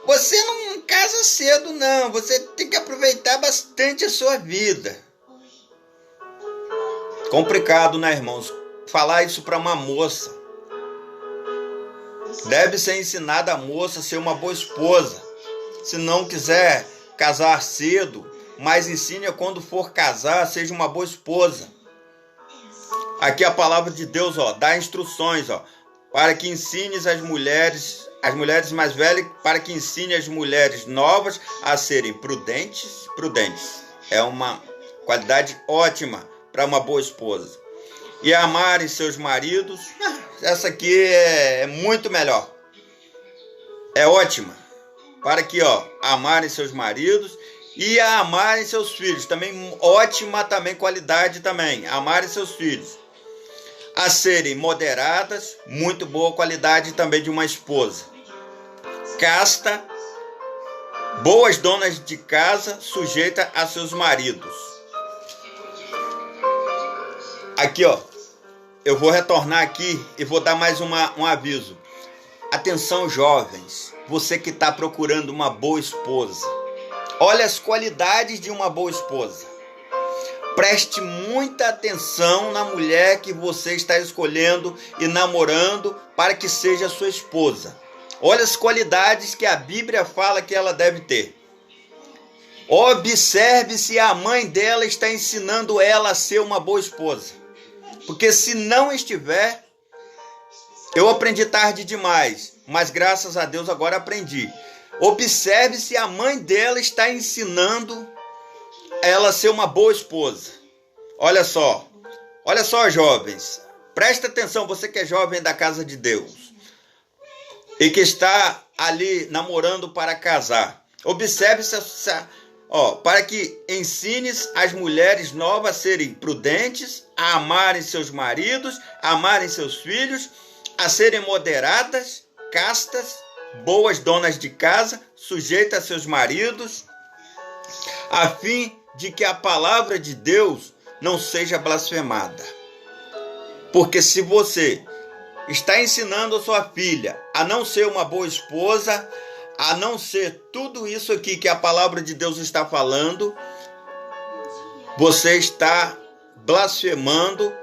você não casa cedo não, você tem que aproveitar bastante a sua vida. Complicado, né, irmãos? Falar isso para uma moça. Deve ser ensinada a moça a ser uma boa esposa. Se não quiser casar cedo, mas ensine quando for casar, seja uma boa esposa. Aqui a palavra de Deus, dá instruções, para que ensines as mulheres mais velhas, para que ensine as mulheres novas a serem prudentes. É uma qualidade ótima para uma boa esposa. E amarem seus maridos, essa aqui é muito melhor. é ótima para que, amarem seus maridos e amarem seus filhos. Também ótima também qualidade também, amarem seus filhos. A serem moderadas, muito boa qualidade também de uma esposa. Casta, boas donas de casa, sujeita a seus maridos. Aqui, eu vou retornar aqui e vou dar mais um aviso. Atenção, jovens, você que está procurando uma boa esposa. Olha as qualidades de uma boa esposa. Preste muita atenção na mulher que você está escolhendo e namorando para que seja sua esposa. Olha as qualidades que a Bíblia fala que ela deve ter. Observe se a mãe dela está ensinando ela a ser uma boa esposa. Porque se não estiver, eu aprendi tarde demais, mas graças a Deus agora aprendi. Observe se a mãe dela está ensinando ela a ser uma boa esposa. Olha só, jovens, presta atenção, você que é jovem da casa de Deus e que está ali namorando para casar. Observe para que ensines as mulheres novas a serem prudentes, a amarem seus maridos, a amarem seus filhos, a serem moderadas, castas, boas donas de casa, sujeitas a seus maridos, a fim de que a palavra de Deus não seja blasfemada. Porque se você está ensinando a sua filha a não ser uma boa esposa, a não ser tudo isso aqui que a palavra de Deus está falando, você está blasfemando,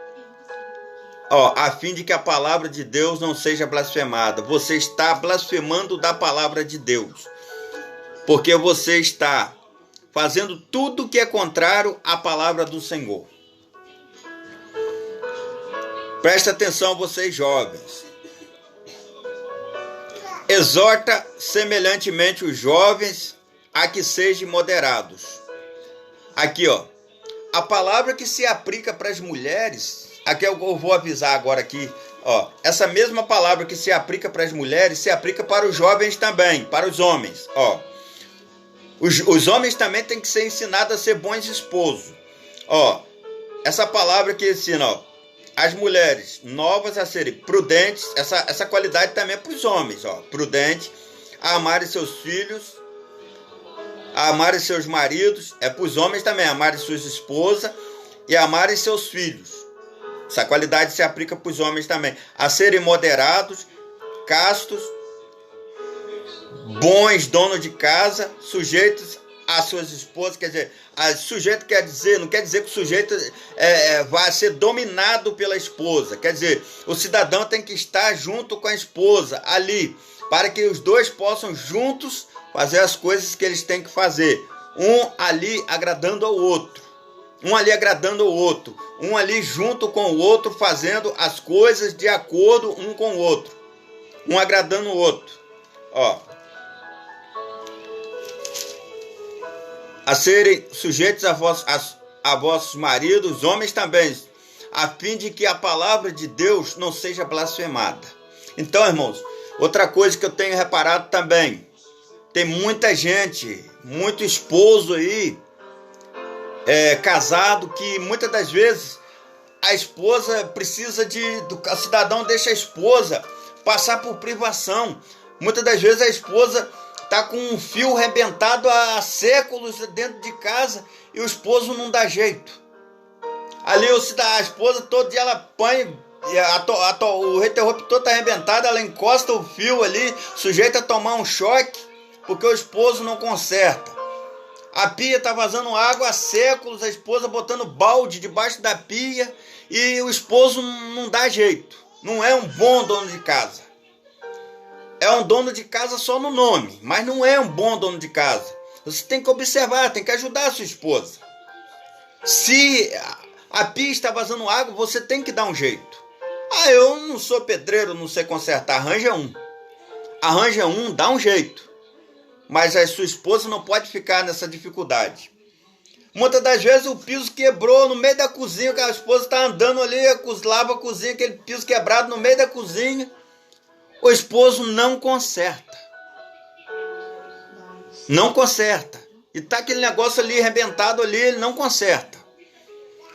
a fim de que a palavra de Deus não seja blasfemada. Você está blasfemando da palavra de Deus, porque você está fazendo tudo que é contrário à palavra do Senhor. Presta atenção, vocês jovens. Exorta semelhantemente os jovens a que sejam moderados. Aqui, a palavra que se aplica para as mulheres, aqui eu vou avisar agora aqui, essa mesma palavra que se aplica para as mulheres, se aplica para os jovens também, para os homens, Os homens também têm que ser ensinados a ser bons esposos. Essa palavra que ensina, as mulheres novas a serem prudentes, essa qualidade também é para os homens, prudente, a amarem seus filhos, a amarem seus maridos, é para os homens também, amarem suas esposas e amarem seus filhos. Essa qualidade se aplica para os homens também, a serem moderados, castos, bons donos de casa, sujeitos às suas esposas. Quer dizer, sujeito não quer dizer que o sujeito vai ser dominado pela esposa. Quer dizer, o cidadão tem que estar junto com a esposa ali, para que os dois possam juntos fazer as coisas que eles têm que fazer. Um ali agradando ao outro, um ali junto com o outro, fazendo as coisas de acordo um com o outro, um agradando o outro. A serem sujeitos a vossos maridos, homens também, a fim de que a palavra de Deus não seja blasfemada. Então, irmãos, outra coisa que eu tenho reparado também, tem muita gente, muito esposo aí, casado, que muitas das vezes a esposa precisa o cidadão deixa a esposa passar por privação. Muitas das vezes a esposa está com um fio arrebentado há séculos dentro de casa e o esposo não dá jeito. Ali a esposa todo dia ela põe, o interruptor está arrebentado, ela encosta o fio ali, sujeita a tomar um choque, porque o esposo não conserta. A pia está vazando água há séculos, a esposa botando balde debaixo da pia e o esposo não dá jeito. Não é um bom dono de casa. É um dono de casa só no nome, mas não é um bom dono de casa. Você tem que observar, tem que ajudar a sua esposa. Se a pia está vazando água, você tem que dar um jeito. Eu não sou pedreiro, não sei consertar. Arranja um, dá um jeito. Mas a sua esposa não pode ficar nessa dificuldade. Muitas das vezes o piso quebrou no meio da cozinha, que a esposa está andando ali, lava a cozinha, aquele piso quebrado no meio da cozinha. O esposo não conserta. Não conserta. E tá aquele negócio ali arrebentado ali, ele não conserta.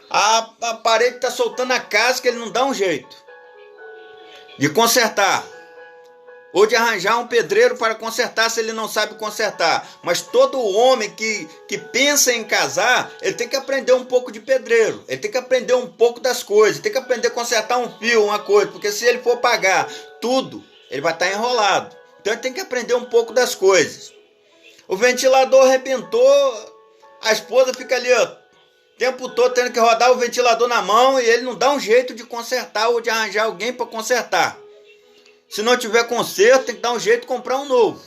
A parede está soltando a casca, ele não dá um jeito de consertar. Ou de arranjar um pedreiro para consertar se ele não sabe consertar. Mas todo homem que pensa em casar, ele tem que aprender um pouco de pedreiro. Ele tem que aprender um pouco das coisas. Tem que aprender a consertar um fio, uma coisa. Porque se ele for pagar tudo, ele vai estar enrolado. Então ele tem que aprender um pouco das coisas. O ventilador arrebentou, a esposa fica ali, ó, o tempo todo tendo que rodar o ventilador na mão e ele não dá um jeito de consertar ou de arranjar alguém para consertar. Se não tiver conserto, tem que dar um jeito de comprar um novo.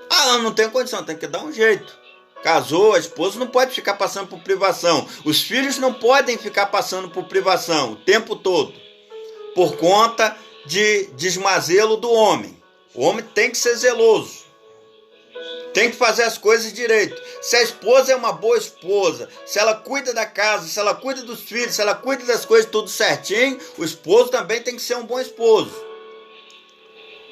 Ah, não tem condição, tem que dar um jeito. Casou, a esposa não pode ficar passando por privação. Os filhos não podem ficar passando por privação o tempo todo, por conta de desmazelo do homem. O homem tem que ser zeloso. Tem que fazer as coisas direito. Se a esposa é uma boa esposa, se ela cuida da casa, se ela cuida dos filhos, se ela cuida das coisas tudo certinho, o esposo também tem que ser um bom esposo.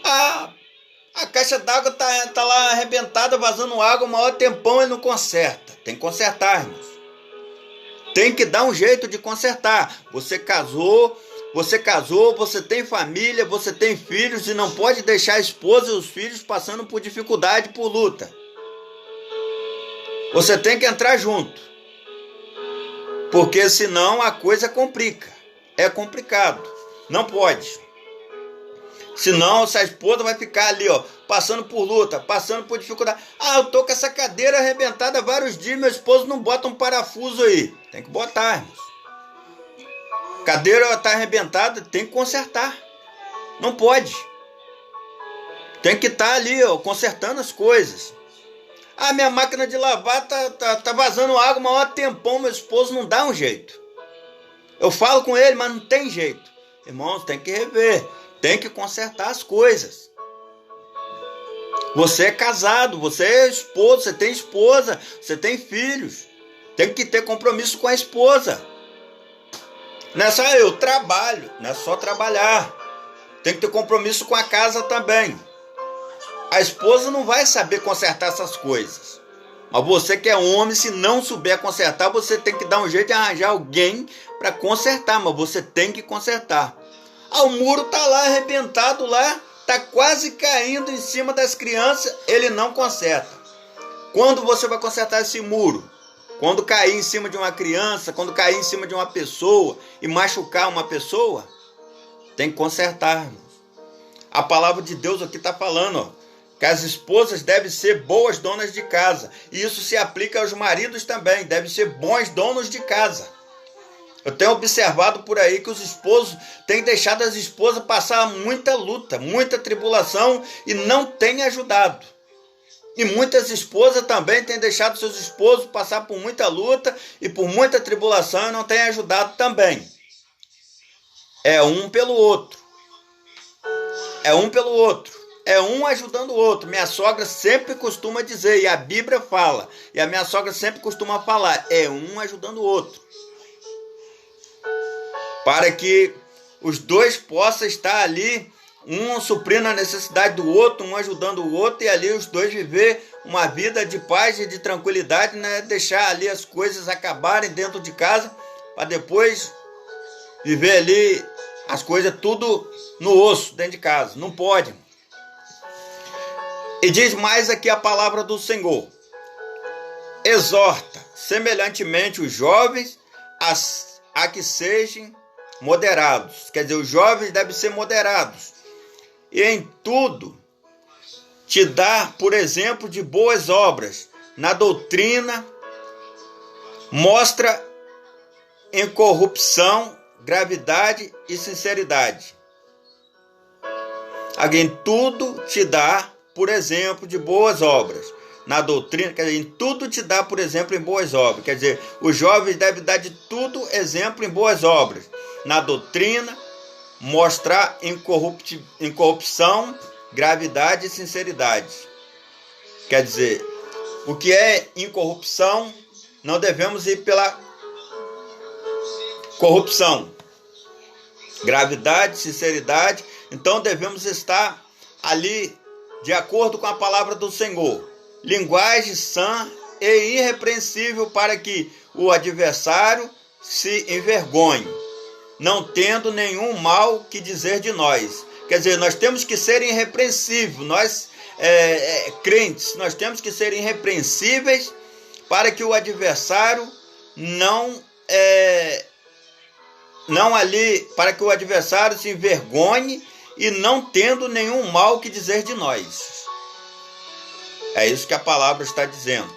A caixa d'água tá lá arrebentada, vazando água, o maior tempão ele não conserta. Tem que consertar, irmãos. Tem que dar um jeito de consertar. Você casou, você tem família, você tem filhos e não pode deixar a esposa e os filhos passando por dificuldade, por luta. Você tem que entrar junto. Porque senão a coisa complica. É complicado. Não pode. Senão essa esposa vai ficar ali, ó, passando por luta, passando por dificuldade. Ah, eu tô com essa cadeira arrebentada há vários dias, meu esposo não bota um parafuso aí. Tem que botar, irmãos. Cadeira está arrebentada, tem que consertar. Não pode. Tem que estar ali, ó, consertando as coisas. Ah, minha máquina de lavar tá vazando água, maior tempão, meu esposo não dá um jeito. Eu falo com ele, mas não tem jeito. Irmãos, tem que rever, tem que consertar as coisas. Você é casado, você é esposo, você tem esposa, você tem filhos. Tem que ter compromisso com a esposa. Não é só eu trabalho, não é só trabalhar. Tem que ter compromisso com a casa também. A esposa não vai saber consertar essas coisas. Mas você que é homem, se não souber consertar, você tem que dar um jeito de arranjar alguém para consertar. Mas você tem que consertar. Ah, o muro tá lá arrebentado lá, tá quase caindo em cima das crianças, ele não conserta. Quando você vai consertar esse muro? Quando cair em cima de uma criança, quando cair em cima de uma pessoa e machucar uma pessoa, tem que consertar, irmãos. A palavra de Deus aqui está falando, ó, que as esposas devem ser boas donas de casa. E isso se aplica aos maridos também, devem ser bons donos de casa. Eu tenho observado por aí que os esposos têm deixado as esposas passar muita luta, muita tribulação e não têm ajudado. E muitas esposas também têm deixado seus esposos passar por muita luta e por muita tribulação e não têm ajudado também. É um pelo outro. É um pelo outro. É um ajudando o outro. Minha sogra sempre costuma dizer, e a Bíblia fala, e a minha sogra sempre costuma falar, é um ajudando o outro. Para que os dois possam estar ali, um suprindo a necessidade do outro, um ajudando o outro, e ali os dois viver uma vida de paz e de tranquilidade, né? Deixar ali as coisas acabarem dentro de casa, para depois viver ali as coisas tudo no osso, dentro de casa. Não pode. E diz mais aqui a palavra do Senhor. Exorta semelhantemente os jovens a que sejam moderados. Quer dizer, os jovens devem ser moderados. E em tudo te dá, por exemplo, de boas obras. Na doutrina, mostra incorrupção, gravidade e sinceridade. Em tudo te dá, por exemplo, de boas obras. Na doutrina, quer dizer, em tudo te dá, por exemplo, em boas obras. Quer dizer, os jovens devem dar de tudo exemplo em boas obras. Na doutrina, mostrar incorrupção, gravidade e sinceridade. Quer dizer, o que é incorrupção, não devemos ir pela corrupção. Gravidade, sinceridade, então devemos estar ali de acordo com a palavra do Senhor, linguagem sã e irrepreensível, para que o adversário se envergonhe, não tendo nenhum mal que dizer de nós. Quer dizer, nós temos que ser irrepreensíveis, nós crentes, nós temos que ser irrepreensíveis para que o adversário para que o adversário se envergonhe e não tendo nenhum mal que dizer de nós. É isso que a palavra está dizendo.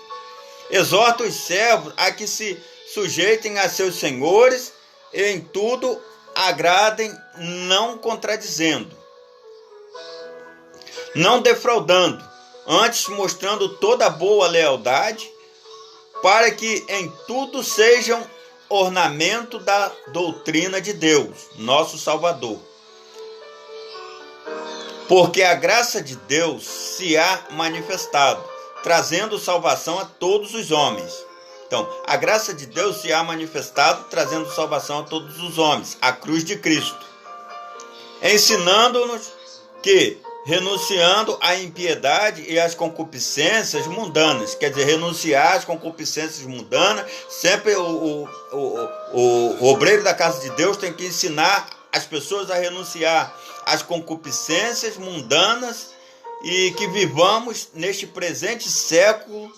Exorta os servos a que se sujeitem a seus senhores e em tudo agradem, não contradizendo, não defraudando, antes mostrando toda boa lealdade, para que em tudo sejam ornamento da doutrina de Deus, nosso Salvador. Porque a graça de Deus se há manifestado, trazendo salvação a todos os homens. Então, a graça de Deus se há manifestado, trazendo salvação a todos os homens, a cruz de Cristo, ensinando-nos que, renunciando à impiedade e às concupiscências mundanas, quer dizer, renunciar às concupiscências mundanas, sempre o obreiro da casa de Deus tem que ensinar as pessoas a renunciar às concupiscências mundanas e que vivamos neste presente século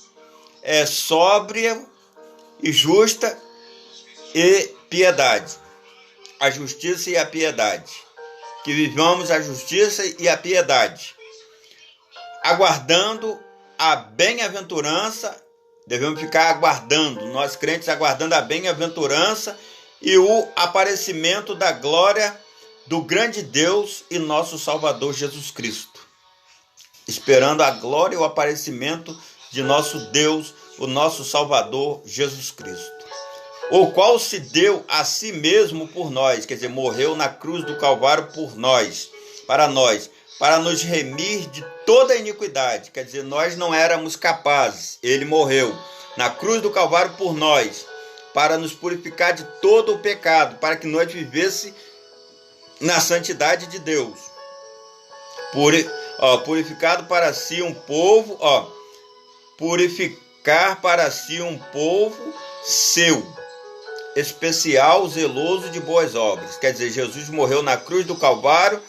sóbria e justa e piedade, a justiça e a piedade. Que vivamos a justiça e a piedade, aguardando a bem-aventurança. Devemos ficar aguardando, nós crentes aguardando a bem-aventurança e o aparecimento da glória do grande Deus e nosso Salvador Jesus Cristo. Esperando a glória e o aparecimento de nosso Deus, o nosso Salvador Jesus Cristo, o qual se deu a si mesmo por nós, quer dizer, morreu na cruz do Calvário por nós, para nos remir de toda a iniquidade. Quer dizer, nós não éramos capazes, ele morreu na cruz do Calvário por nós, para nos purificar de todo o pecado, para que nós vivêssemos na santidade de Deus. Purificado para si um povo, purificar para si um povo seu, especial, zeloso de boas obras. Quer dizer, Jesus morreu na cruz do Calvário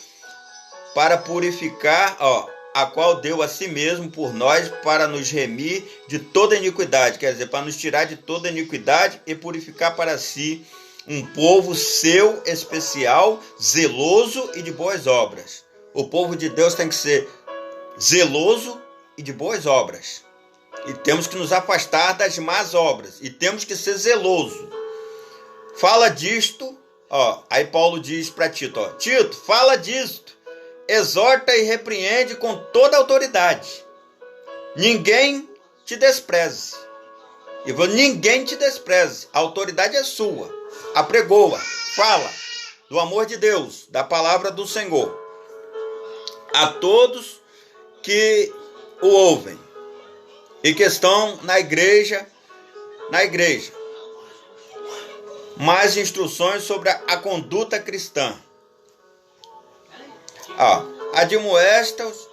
para purificar, a qual deu a si mesmo por nós, para nos remir de toda iniquidade. Quer dizer, para nos tirar de toda iniquidade e purificar para si um povo seu, especial, zeloso e de boas obras. O povo de Deus tem que ser zeloso e de boas obras. E temos que nos afastar das más obras. E temos que ser zeloso. Fala disto, aí Paulo diz para Tito, Tito, fala disto, exorta e repreende com toda a autoridade. Ninguém te despreze. Ninguém te despreze. A autoridade é sua. Apregoa, fala do amor de Deus, da palavra do Senhor, a todos que o ouvem e que estão na igreja. Mais instruções sobre a conduta cristã. Admoesta-os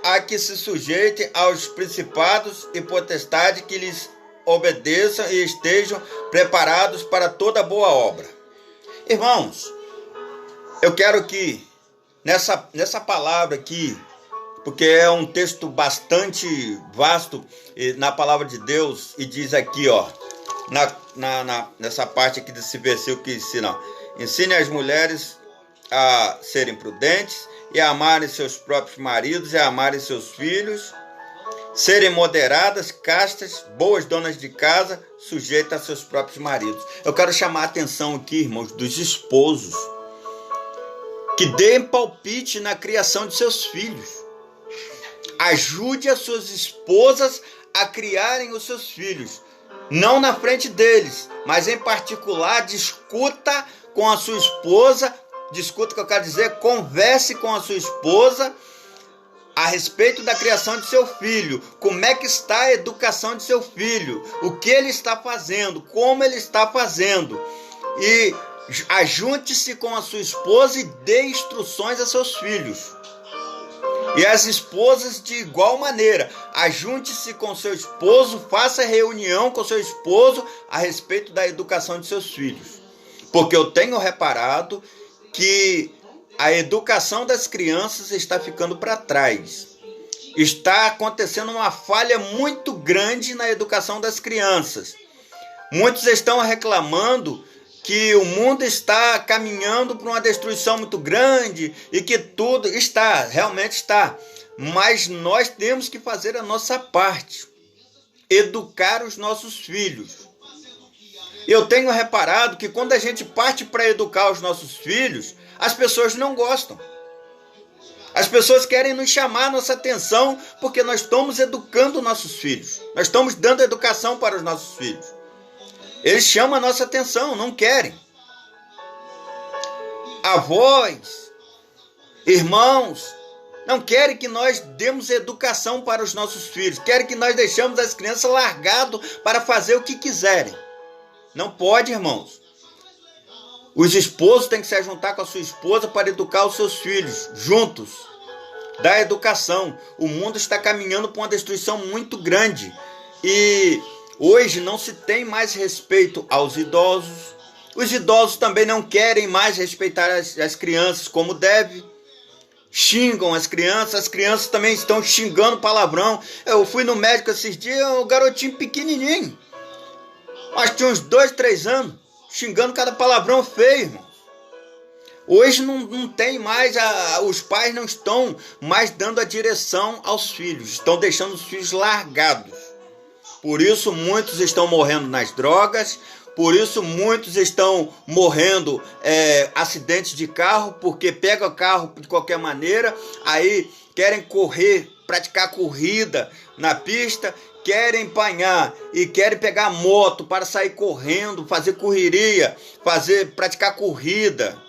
a que se sujeitem aos principados e potestades, que lhes obedeçam e estejam preparados para toda boa obra. Irmãos, eu quero que nessa palavra aqui, porque é um texto bastante vasto na palavra de Deus, e diz aqui, nessa parte aqui desse versículo que ensine as mulheres a serem prudentes e a amarem seus próprios maridos e a amarem seus filhos, serem moderadas, castas, boas donas de casa, sujeitas a seus próprios maridos. Eu quero chamar a atenção aqui, irmãos, dos esposos, que deem palpite na criação de seus filhos. Ajude as suas esposas a criarem os seus filhos. Não na frente deles, mas em particular, discuta com a sua esposa, converse com a sua esposa a respeito da criação de seu filho. Como é que está a educação de seu filho? O que ele está fazendo? Como ele está fazendo? E ajunte-se com a sua esposa e dê instruções a seus filhos. E as esposas de igual maneira. Ajunte-se com seu esposo, faça reunião com seu esposo a respeito da educação de seus filhos. Porque eu tenho reparado que a educação das crianças está ficando para trás. Está acontecendo uma falha muito grande na educação das crianças. Muitos estão reclamando que o mundo está caminhando para uma destruição muito grande e que tudo está, realmente está. Mas nós temos que fazer a nossa parte, educar os nossos filhos. Eu tenho reparado que quando a gente parte para educar os nossos filhos, as pessoas não gostam. As pessoas querem nos chamar a nossa atenção porque nós estamos educando nossos filhos. Nós estamos dando educação para os nossos filhos. Eles chamam a nossa atenção, não querem. Avós, irmãos, não querem que nós demos educação para os nossos filhos. Querem que nós deixemos as crianças largadas para fazer o que quiserem. Não pode, irmãos. Os esposos têm que se juntar com a sua esposa para educar os seus filhos, juntos. Dar educação. O mundo está caminhando para uma destruição muito grande. E hoje não se tem mais respeito aos idosos. Os idosos também não querem mais respeitar as crianças como deve. Xingam as crianças também estão xingando palavrão. Eu fui no médico esses dias, um garotinho pequenininho. Acho que tinha uns 2, 3 anos, xingando cada palavrão feio, irmão. Hoje não tem mais, os pais não estão mais dando a direção aos filhos, estão deixando os filhos largados. Por isso muitos estão morrendo nas drogas, por isso muitos estão morrendo acidentes de carro, porque pegam o carro de qualquer maneira, aí querem correr, praticar corrida na pista, querem empanhar e querem pegar moto para sair correndo, fazer correria, praticar corrida.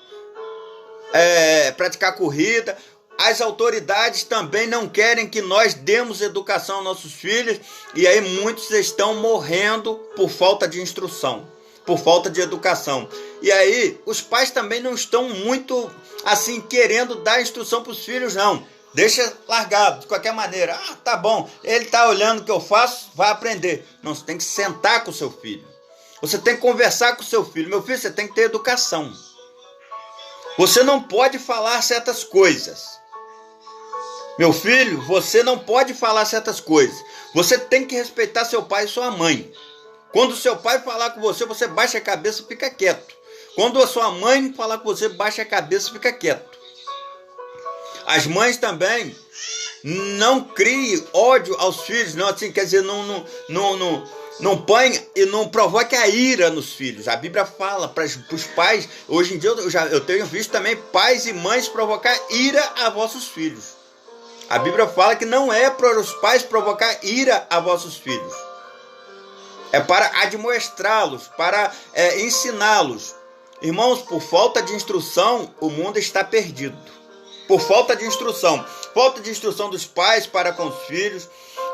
As autoridades também não querem que nós demos educação aos nossos filhos, e aí muitos estão morrendo por falta de instrução, por falta de educação. E aí os pais também não estão muito assim querendo dar instrução para os filhos, não. Deixa largado, de qualquer maneira. Ah, tá bom, ele tá olhando o que eu faço, vai aprender. Não, você tem que sentar com o seu filho. Você tem que conversar com o seu filho. Meu filho, você tem que ter educação. Você não pode falar certas coisas. Meu filho, você não pode falar certas coisas. Você tem que respeitar seu pai e sua mãe. Quando o seu pai falar com você, você baixa a cabeça e fica quieto. Quando a sua mãe falar com você, baixa a cabeça e fica quieto. As mães também não criem ódio aos filhos, não, assim, quer dizer, não ponha e não provoque a ira nos filhos. A Bíblia fala para os pais, hoje em dia eu tenho visto também pais e mães provocar ira a vossos filhos. A Bíblia fala que não é para os pais provocar ira a vossos filhos. É para admoestrá-los, para ensiná-los. Irmãos, por falta de instrução, o mundo está perdido. Por falta de instrução dos pais para com os filhos,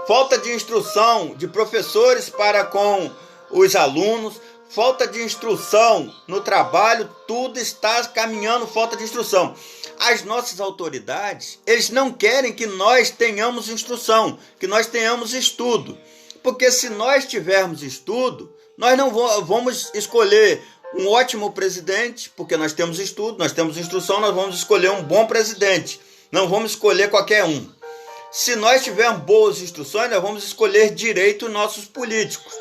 falta de instrução de professores para com os alunos, falta de instrução no trabalho, tudo está caminhando falta de instrução. As nossas autoridades, eles não querem que nós tenhamos instrução, que nós tenhamos estudo, porque se nós tivermos estudo, nós não vamos escolher um ótimo presidente, porque nós temos estudo, nós temos instrução, nós vamos escolher um bom presidente. Não vamos escolher qualquer um. Se nós tivermos boas instruções, nós vamos escolher direito nossos políticos.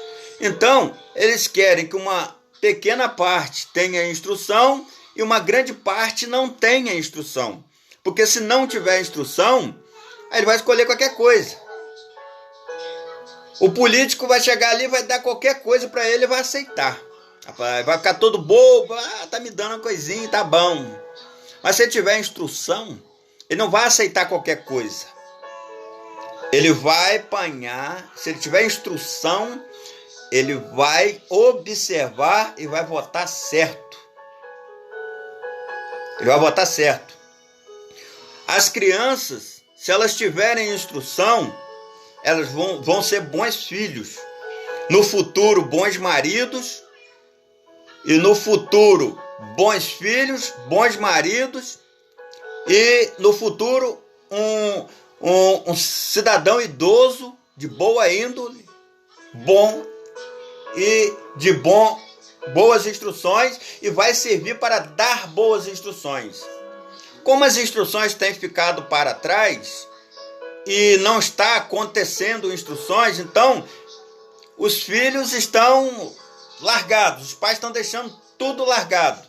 Então, eles querem que uma pequena parte tenha instrução e uma grande parte não tenha instrução. Porque se não tiver instrução, aí ele vai escolher qualquer coisa. O político vai chegar ali, vai dar qualquer coisa para ele e vai aceitar. Vai ficar todo bobo, tá me dando uma coisinha, tá bom. Mas se ele tiver instrução, ele não vai aceitar qualquer coisa. Ele vai apanhar, se ele tiver instrução, ele vai observar e vai votar certo. Ele vai votar certo. As crianças, se elas tiverem instrução, elas vão ser bons filhos. No futuro, bons maridos. E no futuro, bons filhos, bons maridos. E no futuro, um cidadão idoso, de boa índole, bom e de boas instruções, e vai servir para dar boas instruções. Como as instruções têm ficado para trás e não está acontecendo instruções, então os filhos estão largados, os pais estão deixando tudo largado.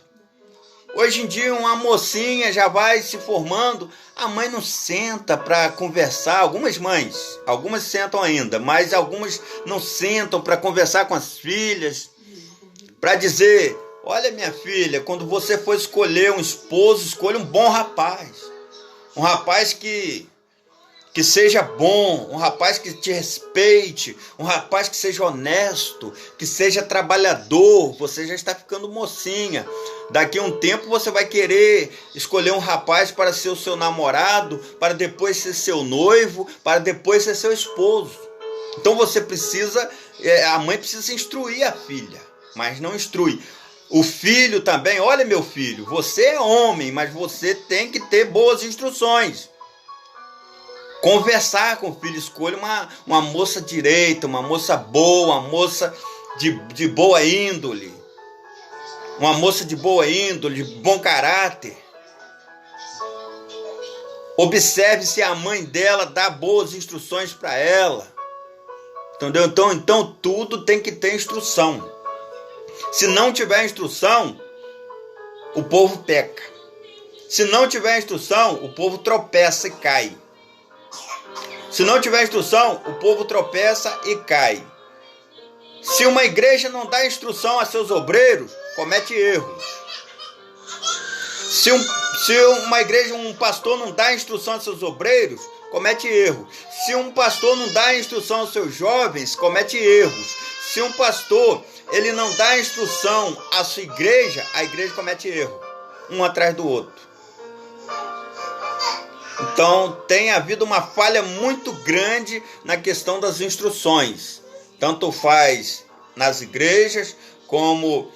Hoje em dia uma mocinha já vai se formando, a mãe não senta para conversar. Algumas sentam ainda, mas algumas não sentam para conversar com as filhas, para dizer: olha, minha filha, quando você for escolher um esposo, escolha um bom rapaz. Um rapaz que seja bom, um rapaz que te respeite, um rapaz que seja honesto, que seja trabalhador. Você já está ficando mocinha. Daqui a um tempo você vai querer escolher um rapaz para ser o seu namorado, para depois ser seu noivo, para depois ser seu esposo. Então você precisa, a mãe precisa instruir a filha, mas não instrui. O filho também: olha, meu filho, você é homem, mas você tem que ter boas instruções. Conversar com o filho, escolha uma moça direita, uma moça boa, uma moça de boa índole. Uma moça de boa índole, de bom caráter. Observe se a mãe dela dá boas instruções para ela. Entendeu? Então tudo tem que ter instrução. Se não tiver instrução, o povo peca. Se não tiver instrução, o povo tropeça e cai. Se não tiver instrução, o povo tropeça e cai. Se uma igreja não dá instrução a seus obreiros, comete erros. Se uma igreja, um pastor não dá instrução a seus obreiros, comete erros. Se um pastor não dá instrução aos seus jovens, comete erros. Se um pastor ele não dá instrução à sua igreja, a igreja comete erro, um atrás do outro. Então tem havido uma falha muito grande na questão das instruções. Tanto faz nas igrejas, como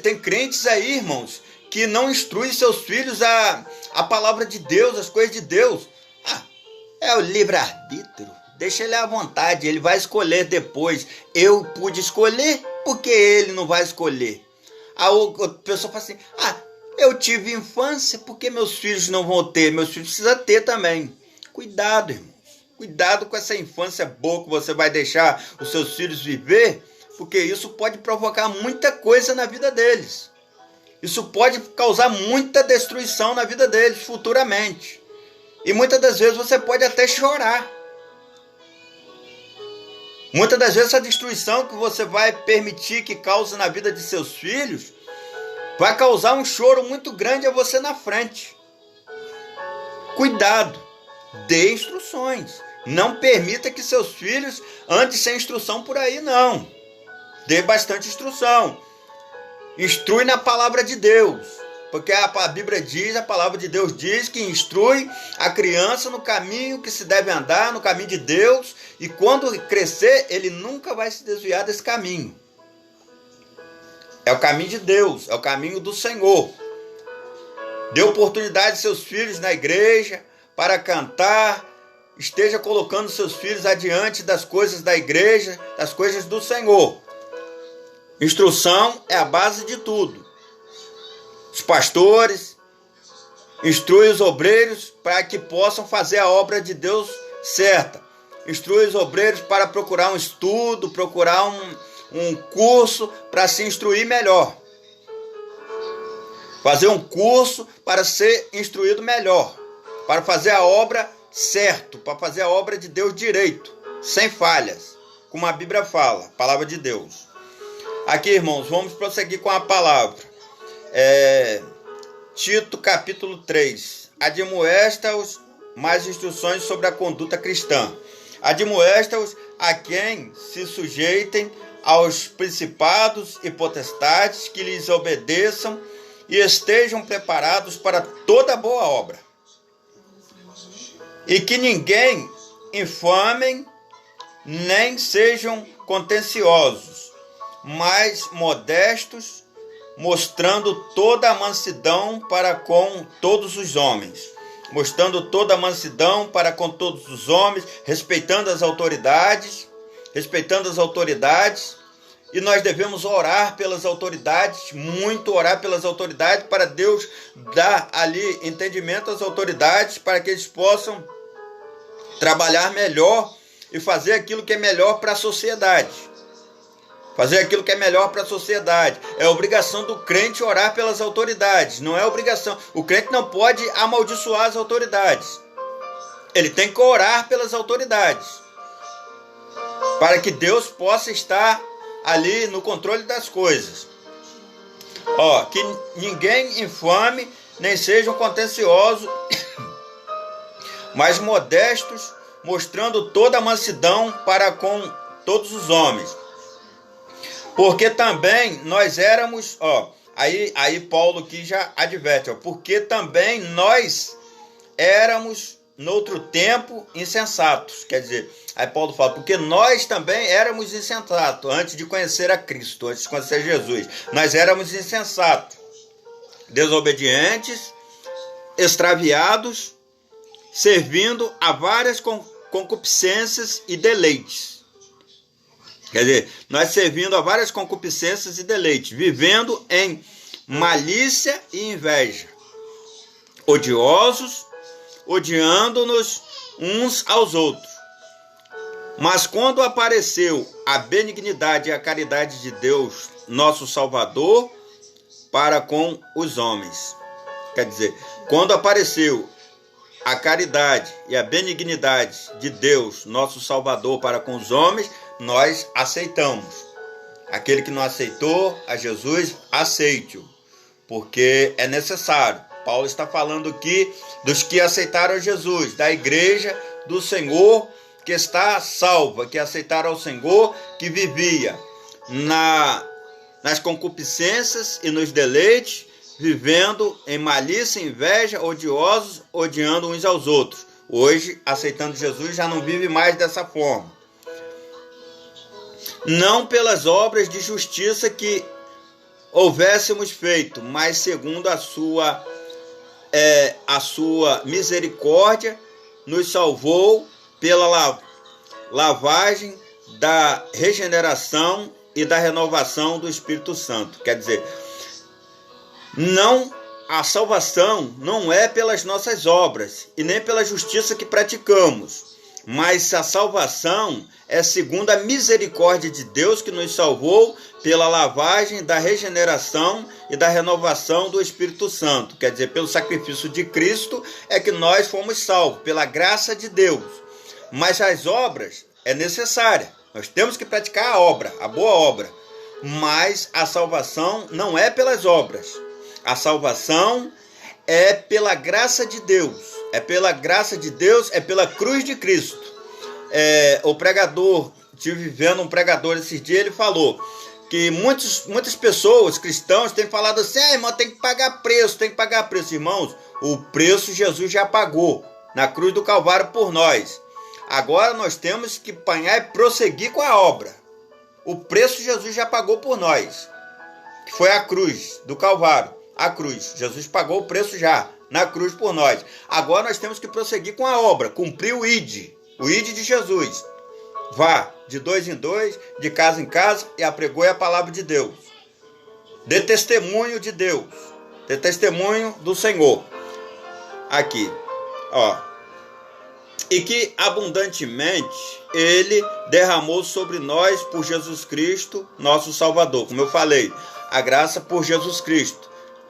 tem crentes aí, irmãos, que não instruem seus filhos a palavra de Deus, as coisas de Deus. É o livre-arbítrio, deixa ele à vontade, ele vai escolher depois. Eu pude escolher, por que ele não vai escolher? A pessoa fala assim: eu tive infância, por que meus filhos não vão ter? Meus filhos precisam ter também. Cuidado, irmãos. Cuidado com essa infância boa que você vai deixar os seus filhos viver, porque isso pode provocar muita coisa na vida deles. Isso pode causar muita destruição na vida deles futuramente. E muitas das vezes você pode até chorar. Muitas das vezes essa destruição que você vai permitir que cause na vida de seus filhos vai causar um choro muito grande a você na frente. Cuidado, dê instruções. Não permita que seus filhos andem sem instrução por aí, não. Dê bastante instrução. Instrui na palavra de Deus. Porque a Bíblia diz, a palavra de Deus diz que instrui a criança no caminho que se deve andar, no caminho de Deus. E quando crescer, ele nunca vai se desviar desse caminho. É o caminho de Deus, é o caminho do Senhor. Dê oportunidade aos seus filhos na igreja para cantar. Esteja colocando seus filhos adiante das coisas da igreja, das coisas do Senhor. Instrução é a base de tudo. Os pastores instruem os obreiros para que possam fazer a obra de Deus certa. Instrui os obreiros para procurar um estudo, procurar um curso para se instruir melhor. Fazer um curso para ser instruído melhor. Para fazer a obra certo, para fazer a obra de Deus direito, sem falhas, como a Bíblia fala, a palavra de Deus. Aqui, irmãos, vamos prosseguir com a palavra. Tito capítulo 3. Admoesta-os mais instruções sobre a conduta cristã. Admoesta-os a quem se sujeitem aos principados e potestades, que lhes obedeçam e estejam preparados para toda boa obra. E que ninguém infamem, nem sejam contenciosos, mas modestos, mostrando toda a mansidão para com todos os homens. mostrando toda a mansidão para com todos os homens, respeitando as autoridades, e nós devemos orar pelas autoridades, muito orar pelas autoridades, para Deus dar ali entendimento às autoridades, para que eles possam trabalhar melhor e fazer aquilo que é melhor para a sociedade. Fazer aquilo que é melhor para a sociedade. É obrigação do crente orar pelas autoridades. Não é obrigação. O crente não pode amaldiçoar as autoridades. Ele tem que orar pelas autoridades, para que Deus possa estar ali no controle das coisas. Que ninguém infame, nem sejam contenciosos, mas modestos, mostrando toda a mansidão para com todos os homens. Porque também nós éramos, aí Paulo aqui já adverte, porque também nós éramos noutro tempo insensatos. Quer dizer, aí Paulo fala, porque nós também éramos insensatos antes de conhecer a Cristo, antes de conhecer Jesus. Nós éramos insensatos, desobedientes, extraviados, servindo a várias concupiscências e deleites. Quer dizer, nós servindo a várias concupiscências e deleites, vivendo em malícia e inveja, odiosos, odiando-nos uns aos outros. Mas quando apareceu a benignidade e a caridade de Deus, nosso Salvador, para com os homens. Quer dizer, quando apareceu a caridade e a benignidade de Deus, nosso Salvador, para com os homens, nós aceitamos. Aquele que não aceitou a Jesus, aceite-o, porque é necessário. Paulo está falando aqui dos que aceitaram Jesus, da igreja do Senhor, que está salva, que aceitaram ao Senhor, que vivia nas concupiscências e nos deleites, vivendo em malícia e inveja, odiosos, odiando uns aos outros. Hoje, aceitando Jesus, já não vive mais dessa forma. Não pelas obras de justiça que houvéssemos feito, mas segundo a sua misericórdia, nos salvou pela lavagem da regeneração e da renovação do Espírito Santo. Quer dizer, a salvação não é pelas nossas obras e nem pela justiça que praticamos, mas a salvação é segundo a misericórdia de Deus, que nos salvou pela lavagem da regeneração e da renovação do Espírito Santo. Quer dizer, pelo sacrifício de Cristo é que nós fomos salvos, pela graça de Deus. Mas as obras é necessária. Nós temos que praticar a obra, a boa obra. Mas a salvação não é pelas obras. A salvação é pela graça de Deus. É pela graça de Deus, é pela cruz de Cristo. O pregador, estive vendo um pregador esses dias, ele falou que muitas pessoas, cristãos, têm falado assim, irmão, tem que pagar preço. Irmãos, o preço Jesus já pagou na cruz do Calvário por nós. Agora nós temos que apanhar e prosseguir com a obra. O preço Jesus já pagou por nós, que foi a cruz do Calvário. A cruz, Jesus pagou o preço já na cruz por nós. Agora nós temos que prosseguir com a obra, cumprir o ID de Jesus. Vá de 2 em 2, de casa em casa, e apregoe a palavra de Deus. Dê testemunho de Deus, dê testemunho do Senhor. Aqui, e que abundantemente Ele derramou sobre nós por Jesus Cristo, nosso Salvador. Como eu falei, a graça por Jesus Cristo,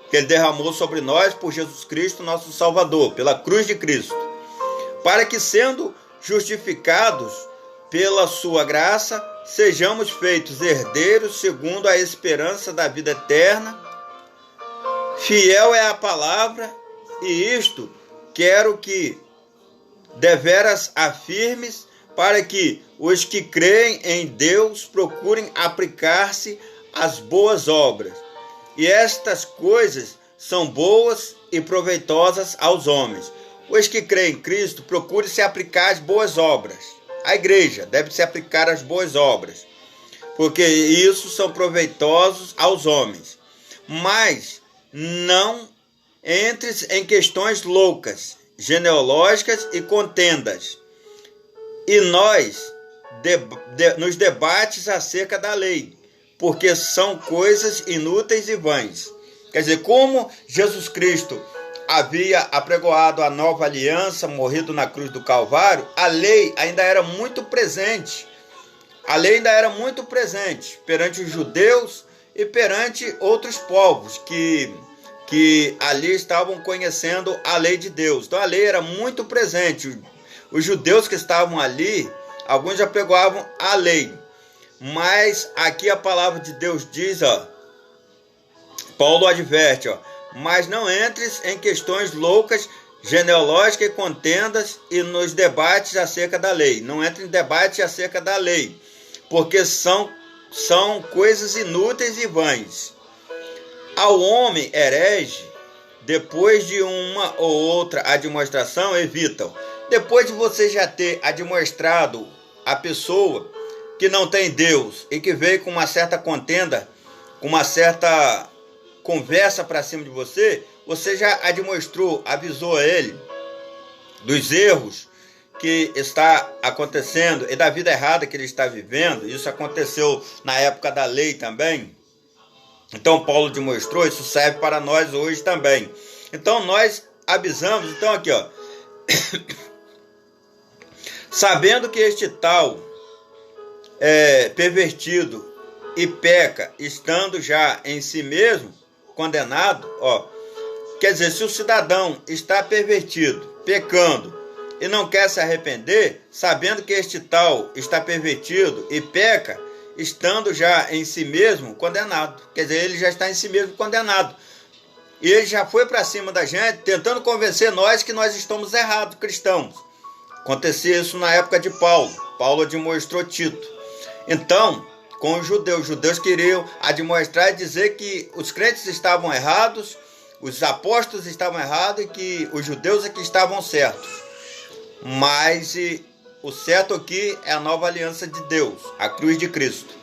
que Ele derramou sobre nós por Jesus Cristo, nosso Salvador, pela cruz de Cristo, para que, sendo justificados pela sua graça, sejamos feitos herdeiros segundo a esperança da vida eterna. Fiel é a palavra, e isto quero que deveras afirmes, para que os que creem em Deus procurem aplicar-se às boas obras. E estas coisas são boas e proveitosas aos homens. Os que creem em Cristo procurem se aplicar às boas obras. A igreja deve se aplicar às boas obras, porque isso são proveitosos aos homens. Mas não entres em questões loucas genealógicas e contendas, e nos debates acerca da lei, porque são coisas inúteis e vãs. Quer dizer, como Jesus Cristo havia apregoado a nova aliança, morrido na cruz do Calvário, a lei ainda era muito presente. A lei ainda era muito presente perante os judeus e perante outros povos que ali estavam conhecendo a lei de Deus. Então a lei era muito presente. Os judeus que estavam ali, alguns apregoavam a lei. Mas aqui a palavra de Deus diz, Paulo adverte, mas não entres em questões loucas, genealógicas e contendas e nos debates acerca da lei. Não entre em debate acerca da lei, porque são coisas inúteis e vãs. Ao homem herege, depois de uma ou outra admoestação, evitam. Depois de você já ter admoestrado a pessoa que não tem Deus e que veio com uma certa contenda, com uma certa conversa para cima de você, você já admoestrou, avisou a ele dos erros que está acontecendo e da vida errada que ele está vivendo. Isso aconteceu na época da lei também. Então Paulo demonstrou, isso serve para nós hoje também. Então nós avisamos, então aqui sabendo que este tal pervertido e peca, estando já em si mesmo condenado, quer dizer, se o cidadão está pervertido, pecando, e não quer se arrepender, sabendo que este tal está pervertido e peca, estando já em si mesmo condenado. Quer dizer, ele já está em si mesmo condenado. E ele já foi para cima da gente, tentando convencer nós que nós estamos errados, cristãos. Acontecia isso na época de Paulo. Paulo admoestrou Tito. Então, com os judeus queriam admoestrar e dizer que os crentes estavam errados, os apóstolos estavam errados e que os judeus é que estavam certos. Mas o certo aqui é a nova aliança de Deus, a cruz de Cristo,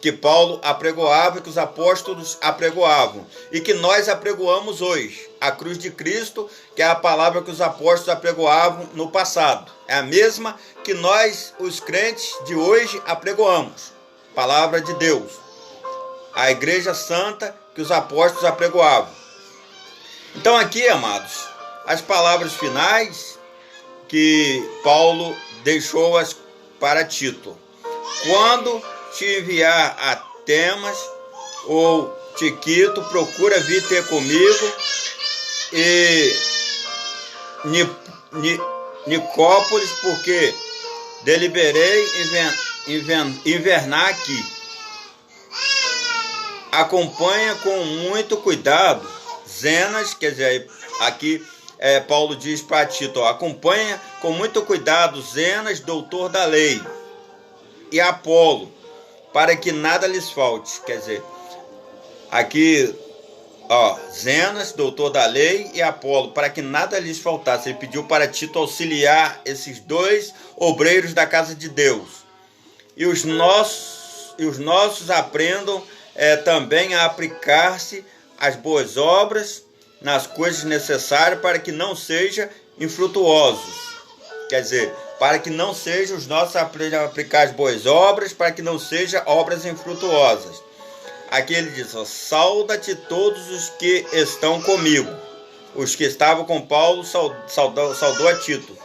que Paulo apregoava e que os apóstolos apregoavam e que nós apregoamos hoje. A cruz de Cristo, que é a palavra que os apóstolos apregoavam no passado, é a mesma que nós, os crentes de hoje, apregoamos. Palavra de Deus, a igreja santa que os apóstolos apregoavam. Então aqui, amados, as palavras finais que Paulo deixou-as para Tito. Quando te enviar a Temas ou Tiquito, procura vir ter comigo, e Nicópolis, porque deliberei invernar aqui. Acompanha com muito cuidado Zenas, quer dizer, aqui Paulo diz para Tito, acompanha com muito cuidado Zenas, doutor da lei, e Apolo, para que nada lhes falte. Quer dizer, aqui, Zenas, doutor da lei, e Apolo, para que nada lhes faltasse. Ele pediu para Tito auxiliar esses dois obreiros da casa de Deus. E os nossos aprendam também a aplicar-se às boas obras, nas coisas necessárias, para que não sejam infrutuosos. Quer dizer, para que não sejam os nossos aprendam a aplicar as boas obras, para que não sejam obras infrutuosas. Aqui ele diz, sauda-te todos os que estão comigo. Os que estavam com Paulo saudou a Tito.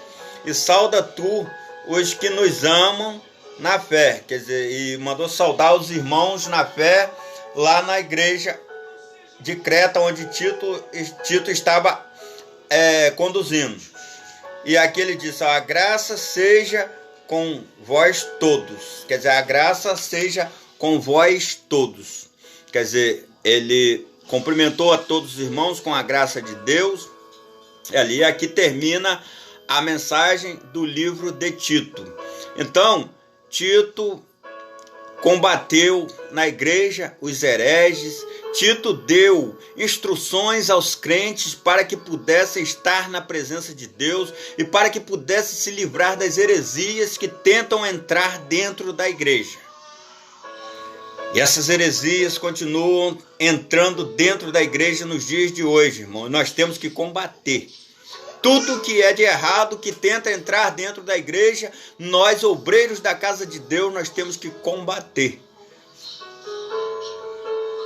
E sauda tu os que nos amam na fé. Quer dizer, e mandou saudar os irmãos na fé lá na igreja de Creta, onde Tito estava conduzindo. E aqui ele disse, a graça seja com vós todos. Quer dizer, a graça seja com vós todos. Quer dizer, ele cumprimentou a todos os irmãos com a graça de Deus. E aqui termina a mensagem do livro de Tito. Então, Tito combateu na igreja os hereges. Tito deu instruções aos crentes para que pudessem estar na presença de Deus e para que pudessem se livrar das heresias que tentam entrar dentro da igreja. E essas heresias continuam entrando dentro da igreja nos dias de hoje, irmão. Nós temos que combater. Tudo que é de errado, que tenta entrar dentro da igreja, nós, obreiros da casa de Deus, nós temos que combater.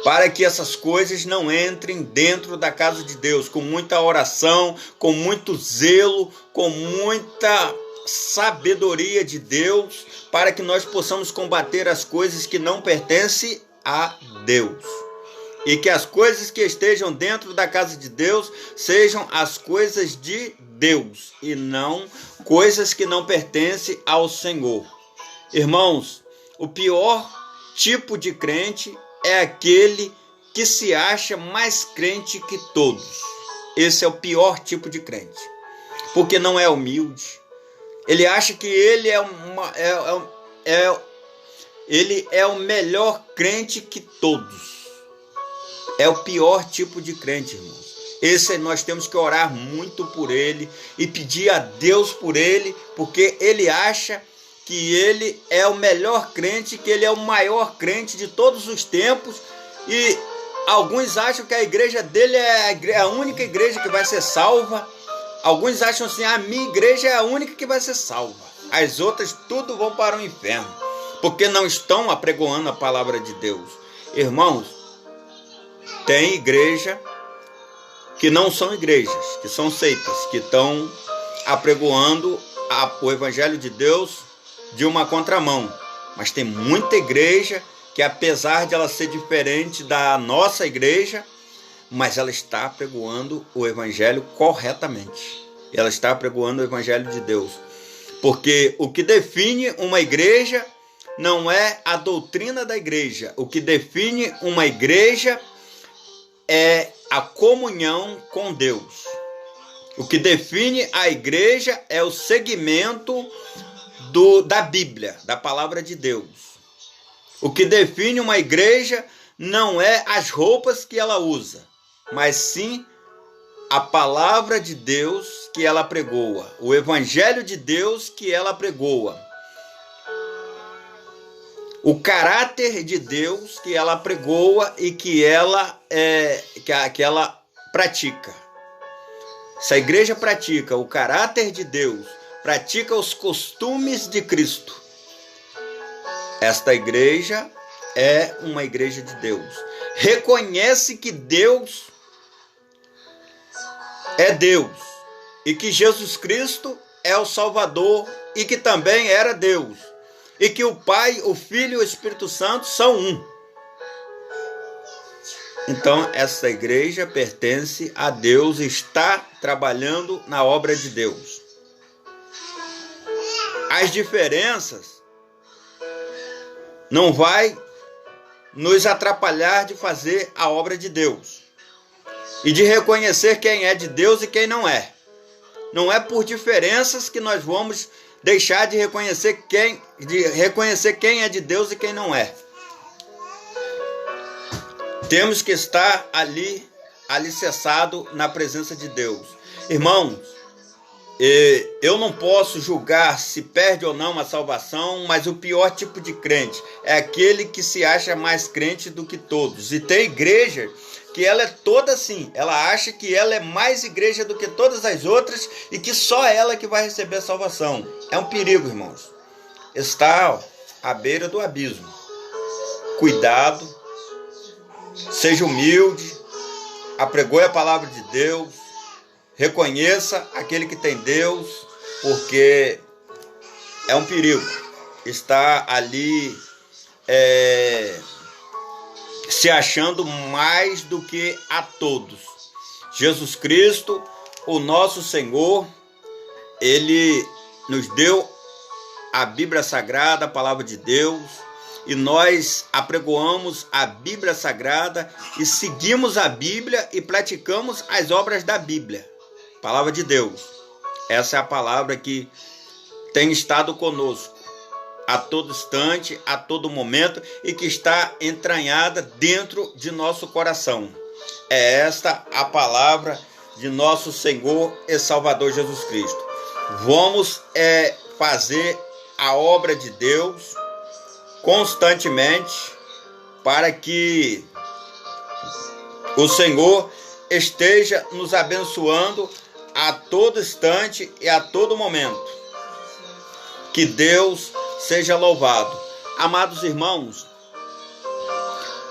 Para que essas coisas não entrem dentro da casa de Deus, com muita oração, com muito zelo, com muita sabedoria de Deus, para que nós possamos combater as coisas que não pertencem a Deus. E que as coisas que estejam dentro da casa de Deus sejam as coisas de Deus e não coisas que não pertencem ao Senhor. Irmãos, o pior tipo de crente é aquele que se acha mais crente que todos. Esse é o pior tipo de crente, porque não é humilde. Ele acha que ele é o melhor crente que todos. É o pior tipo de crente, irmãos. Esse nós temos que orar muito por ele e pedir a Deus por ele, porque ele acha que ele é o melhor crente, que ele é o maior crente de todos os tempos, e alguns acham que a igreja dele é a única igreja que vai ser salva. Alguns acham assim, a minha igreja é a única que vai ser salva. As outras tudo vão para o inferno, porque não estão apregoando a palavra de Deus. Irmãos, tem igreja que não são igrejas, que são seitas, que estão apregoando o evangelho de Deus de uma contramão. Mas tem muita igreja que, apesar de ela ser diferente da nossa igreja, mas ela está apregoando o evangelho corretamente. Ela está apregoando o evangelho de Deus. Porque o que define uma igreja não é a doutrina da igreja. O que define uma igreja é a comunhão com Deus. O que define a igreja é o segmento da Bíblia, da palavra de Deus. O que define uma igreja não é as roupas que ela usa, mas sim a palavra de Deus que ela pregoa, o evangelho de Deus que ela pregoa, o caráter de Deus que ela pregoa e que ela pratica. Se a igreja pratica o caráter de Deus, pratica os costumes de Cristo, esta igreja é uma igreja de Deus. Reconhece que Deus é Deus e que Jesus Cristo é o Salvador e que também era Deus. E que o Pai, o Filho e o Espírito Santo são um. Então, essa igreja pertence a Deus e está trabalhando na obra de Deus. As diferenças não vai nos atrapalhar de fazer a obra de Deus e de reconhecer quem é de Deus e quem não é. Não é por diferenças que nós vamos deixar de reconhecer quem é de Deus e quem não é. Temos que estar alicerçado na presença de Deus. Irmãos, eu não posso julgar se perde ou não a salvação, mas o pior tipo de crente é aquele que se acha mais crente do que todos. E tem igreja que ela é toda assim, ela acha que ela é mais igreja do que todas as outras e que só ela que vai receber a salvação. É um perigo, irmãos. Está à beira do abismo. Cuidado, seja humilde, apregoe a palavra de Deus, reconheça aquele que tem Deus, porque é um perigo estar ali se achando mais do que a todos. Jesus Cristo, o nosso Senhor, Ele nos deu a Bíblia Sagrada, a palavra de Deus, e nós apregoamos a Bíblia Sagrada e seguimos a Bíblia e praticamos as obras da Bíblia, palavra de Deus. Essa é a palavra que tem estado conosco a todo instante, a todo momento, e que está entranhada dentro de nosso coração. É esta a palavra de nosso Senhor e Salvador Jesus Cristo. Vamos fazer a obra de Deus constantemente, para que o Senhor esteja nos abençoando a todo instante e a todo momento. Que Deus seja louvado. Amados irmãos,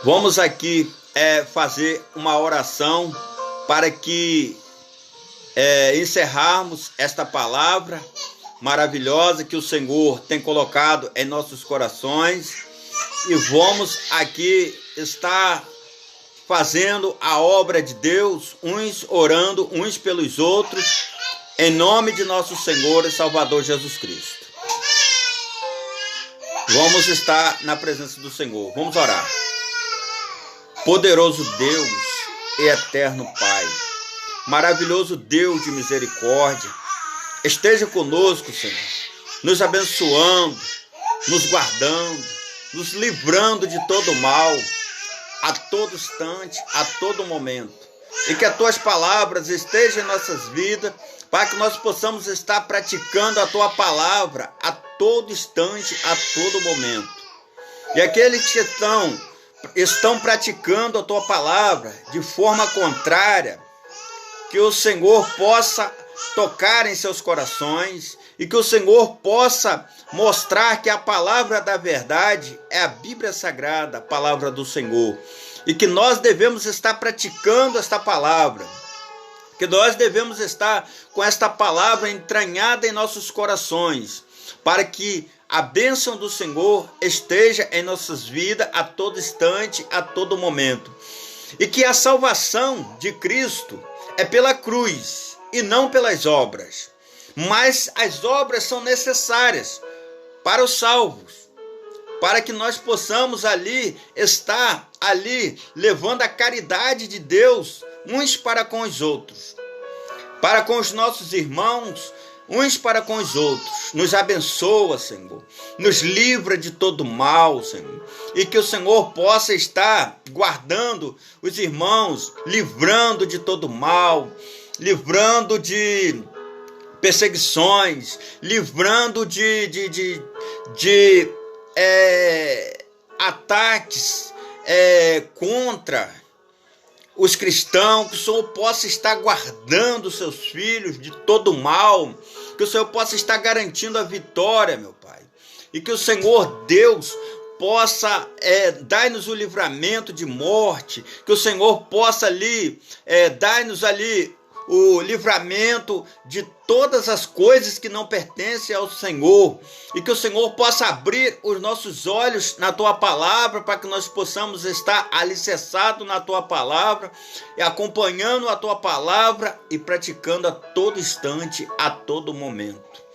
vamos aqui fazer uma oração para que encerrarmos esta palavra maravilhosa que o Senhor tem colocado em nossos corações, e vamos aqui estar fazendo a obra de Deus, uns orando uns pelos outros, em nome de nosso Senhor e Salvador Jesus Cristo. Vamos estar na presença do Senhor, vamos orar. Poderoso Deus e eterno Pai, maravilhoso Deus de misericórdia, esteja conosco, Senhor, nos abençoando, nos guardando, nos livrando de todo mal, a todo instante, a todo momento. E que as tuas palavras estejam em nossas vidas, para que nós possamos estar praticando a tua palavra a todo instante, a todo momento. E aqueles que estão praticando a tua palavra de forma contrária, que o Senhor possa tocar em seus corações e que o Senhor possa mostrar que a palavra da verdade é a Bíblia Sagrada, a palavra do Senhor, e que nós devemos estar praticando esta palavra, que nós devemos estar com esta palavra entranhada em nossos corações, para que a bênção do Senhor esteja em nossas vidas a todo instante, a todo momento, e que a salvação de Cristo é pela cruz e não pelas obras, mas as obras são necessárias para os salvos, para que nós possamos estar levando a caridade de Deus uns para com os outros, para com os nossos irmãos, uns para com os outros. Nos abençoa, Senhor, nos livra de todo mal, Senhor, e que o Senhor possa estar guardando os irmãos, livrando de todo mal, livrando de perseguições, livrando de ataques contra os cristãos, que o Senhor possa estar guardando seus filhos de todo mal, que o Senhor possa estar garantindo a vitória, meu Pai, e que o Senhor Deus possa dar-nos o livramento de morte, que o Senhor possa dar-nos o livramento de todas as coisas que não pertencem ao Senhor, e que o Senhor possa abrir os nossos olhos na Tua Palavra, para que nós possamos estar alicerçados na Tua Palavra, e acompanhando a Tua Palavra e praticando a todo instante, a todo momento.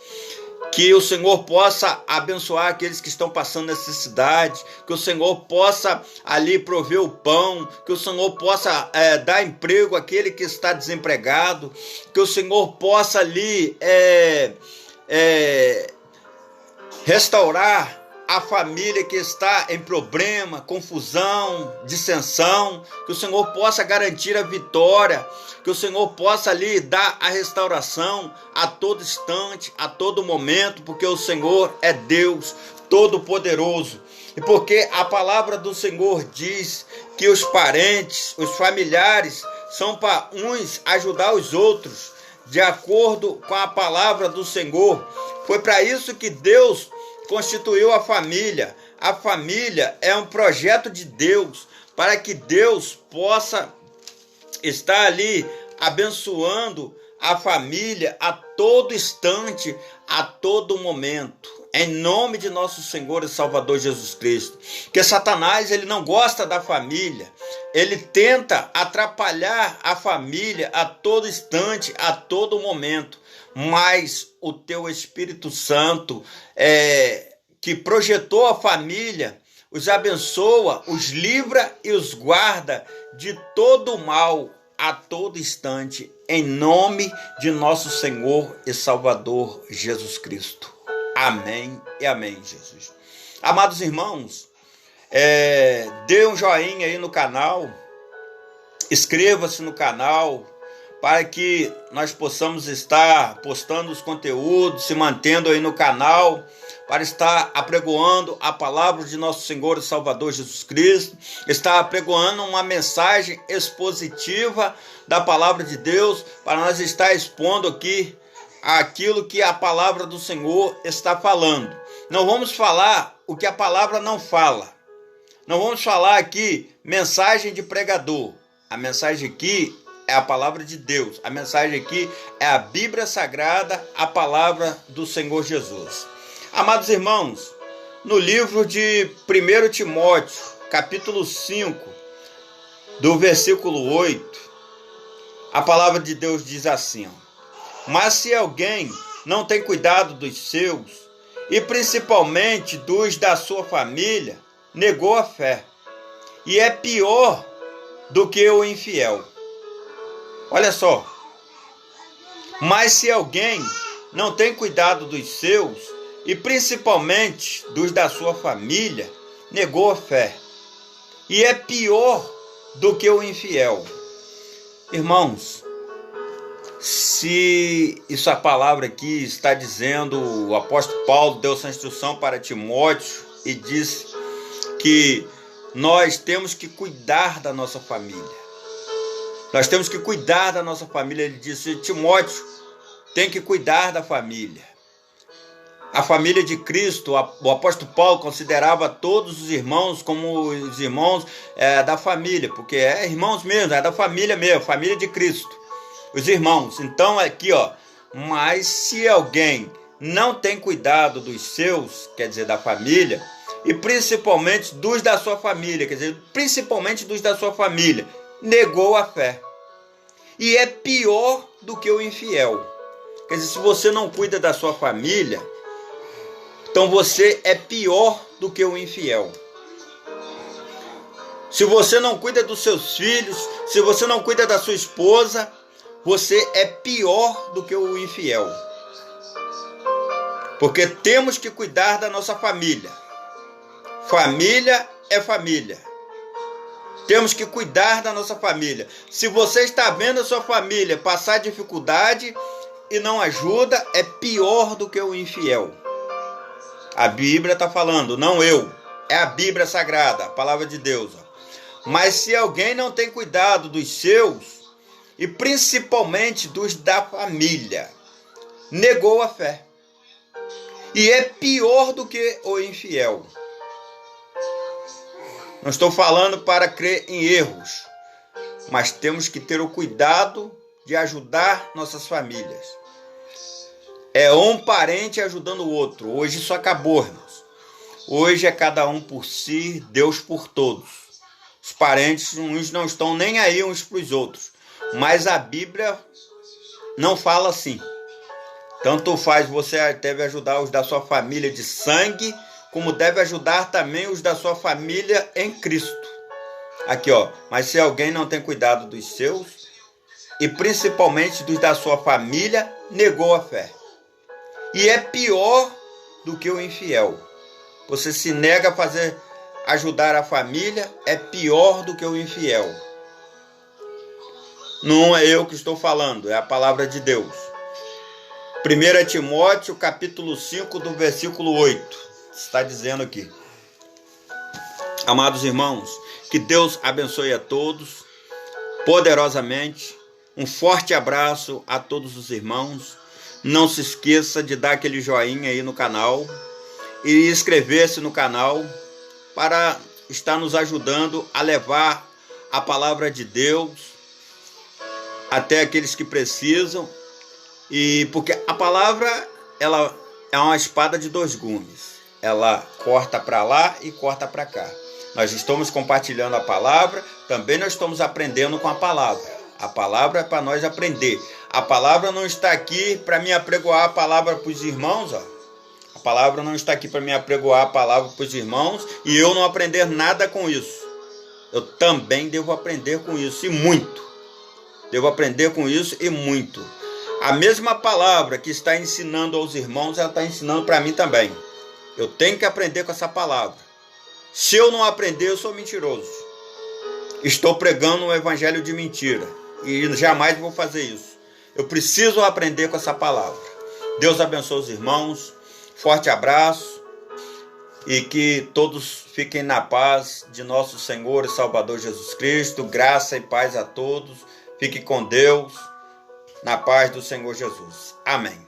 Que o Senhor possa abençoar aqueles que estão passando necessidade, que o Senhor possa prover o pão, que o Senhor possa dar emprego àquele que está desempregado, que o Senhor possa restaurar a família que está em problema, confusão, dissensão, que o Senhor possa garantir a vitória, que o Senhor possa dar a restauração a todo instante, a todo momento, porque o Senhor é Deus Todo-Poderoso. E porque a palavra do Senhor diz que os parentes, os familiares, são para uns ajudar os outros, de acordo com a palavra do Senhor. Foi para isso que Deus constituiu a família. A família é um projeto de Deus, para que Deus possa estar abençoando a família a todo instante, a todo momento, em nome de nosso Senhor e Salvador Jesus Cristo. Que Satanás, ele não gosta da família, ele tenta atrapalhar a família a todo instante, a todo momento, mas o teu Espírito Santo, que projetou a família, os abençoa, os livra e os guarda de todo mal a todo instante, em nome de nosso Senhor e Salvador Jesus Cristo. Amém e amém, Jesus. Amados irmãos, dê um joinha aí no canal, inscreva-se no canal, para que nós possamos estar postando os conteúdos, se mantendo aí no canal, para estar apregoando a palavra de nosso Senhor e Salvador Jesus Cristo, estar apregoando uma mensagem expositiva da palavra de Deus, para nós estar expondo aqui aquilo que a palavra do Senhor está falando. Não vamos falar o que a palavra não fala. Não vamos falar aqui mensagem de pregador. A mensagem aqui é a palavra de Deus. A mensagem aqui é a Bíblia Sagrada, a palavra do Senhor Jesus. Amados irmãos, no livro de 1 Timóteo, capítulo 5, do versículo 8, a palavra de Deus diz assim: mas se alguém não tem cuidado dos seus, e principalmente dos da sua família, negou a fé, e é pior do que o infiel. Olha só. Mas se alguém não tem cuidado dos seus, e principalmente dos da sua família, negou a fé, e é pior do que o infiel. Irmãos, se isso a palavra aqui está dizendo, o apóstolo Paulo deu essa instrução para Timóteo e disse que nós temos que cuidar da nossa família. Nós temos que cuidar da nossa família. Ele disse: Timóteo tem que cuidar da família. A família de Cristo, o apóstolo Paulo considerava todos os irmãos como os irmãos da família, porque é irmãos mesmo, é da família mesmo, família de Cristo, os irmãos. Então aqui, ó, mas se alguém não tem cuidado dos seus, quer dizer, da família, e principalmente dos da sua família, quer dizer, principalmente dos da sua família, negou a fé, e é pior do que o infiel. Quer dizer, se você não cuida da sua família, então você é pior do que o infiel. Se você não cuida dos seus filhos, se você não cuida da sua esposa, você é pior do que o infiel. Porque temos que cuidar da nossa família. Família é família. Temos que cuidar da nossa família. Se você está vendo a sua família passar dificuldade e não ajuda, é pior do que o infiel. A Bíblia está falando, não eu. É a Bíblia Sagrada, a palavra de Deus. Mas se alguém não tem cuidado dos seus, e principalmente dos da família, negou a fé, e é pior do que o infiel. Não estou falando para crer em erros, mas temos que ter o cuidado de ajudar nossas famílias. É um parente ajudando o outro. Hoje isso acabou, irmãos. Hoje é cada um por si, Deus por todos. Os parentes, uns não estão nem aí uns para os outros. Mas a Bíblia não fala assim. Tanto faz, você deve ajudar os da sua família de sangue, como deve ajudar também os da sua família em Cristo. Aqui, ó. Mas se alguém não tem cuidado dos seus, e principalmente dos da sua família, negou a fé. E é pior do que o infiel. Você se nega a ajudar a família, é pior do que o infiel. Não é eu que estou falando, é a palavra de Deus. 1 Timóteo, capítulo 5, do versículo 8. Está dizendo aqui. Amados irmãos, que Deus abençoe a todos poderosamente. Um forte abraço a todos os irmãos. Não se esqueça de dar aquele joinha aí no canal e inscrever-se no canal para estar nos ajudando a levar a palavra de Deus até aqueles que precisam. E porque a palavra, ela é uma espada de dois gumes. Ela corta para lá e corta para cá. Nós estamos compartilhando a palavra, também nós estamos aprendendo com a palavra. A palavra é para nós aprender. A palavra não está aqui para me apregoar a palavra para os irmãos. Ó. A palavra não está aqui para me apregoar a palavra para os irmãos e eu não aprender nada com isso. Eu também devo aprender com isso, e muito. Devo aprender com isso e muito. A mesma palavra que está ensinando aos irmãos, ela está ensinando para mim também. Eu tenho que aprender com essa palavra. Se eu não aprender, eu sou mentiroso. Estou pregando um evangelho de mentira. e jamais vou fazer isso. Eu preciso aprender com essa palavra. Deus abençoe os irmãos. Forte abraço. E que todos fiquem na paz de nosso Senhor e Salvador Jesus Cristo. Graça e paz a todos. Fique com Deus. Na paz do Senhor Jesus. Amém.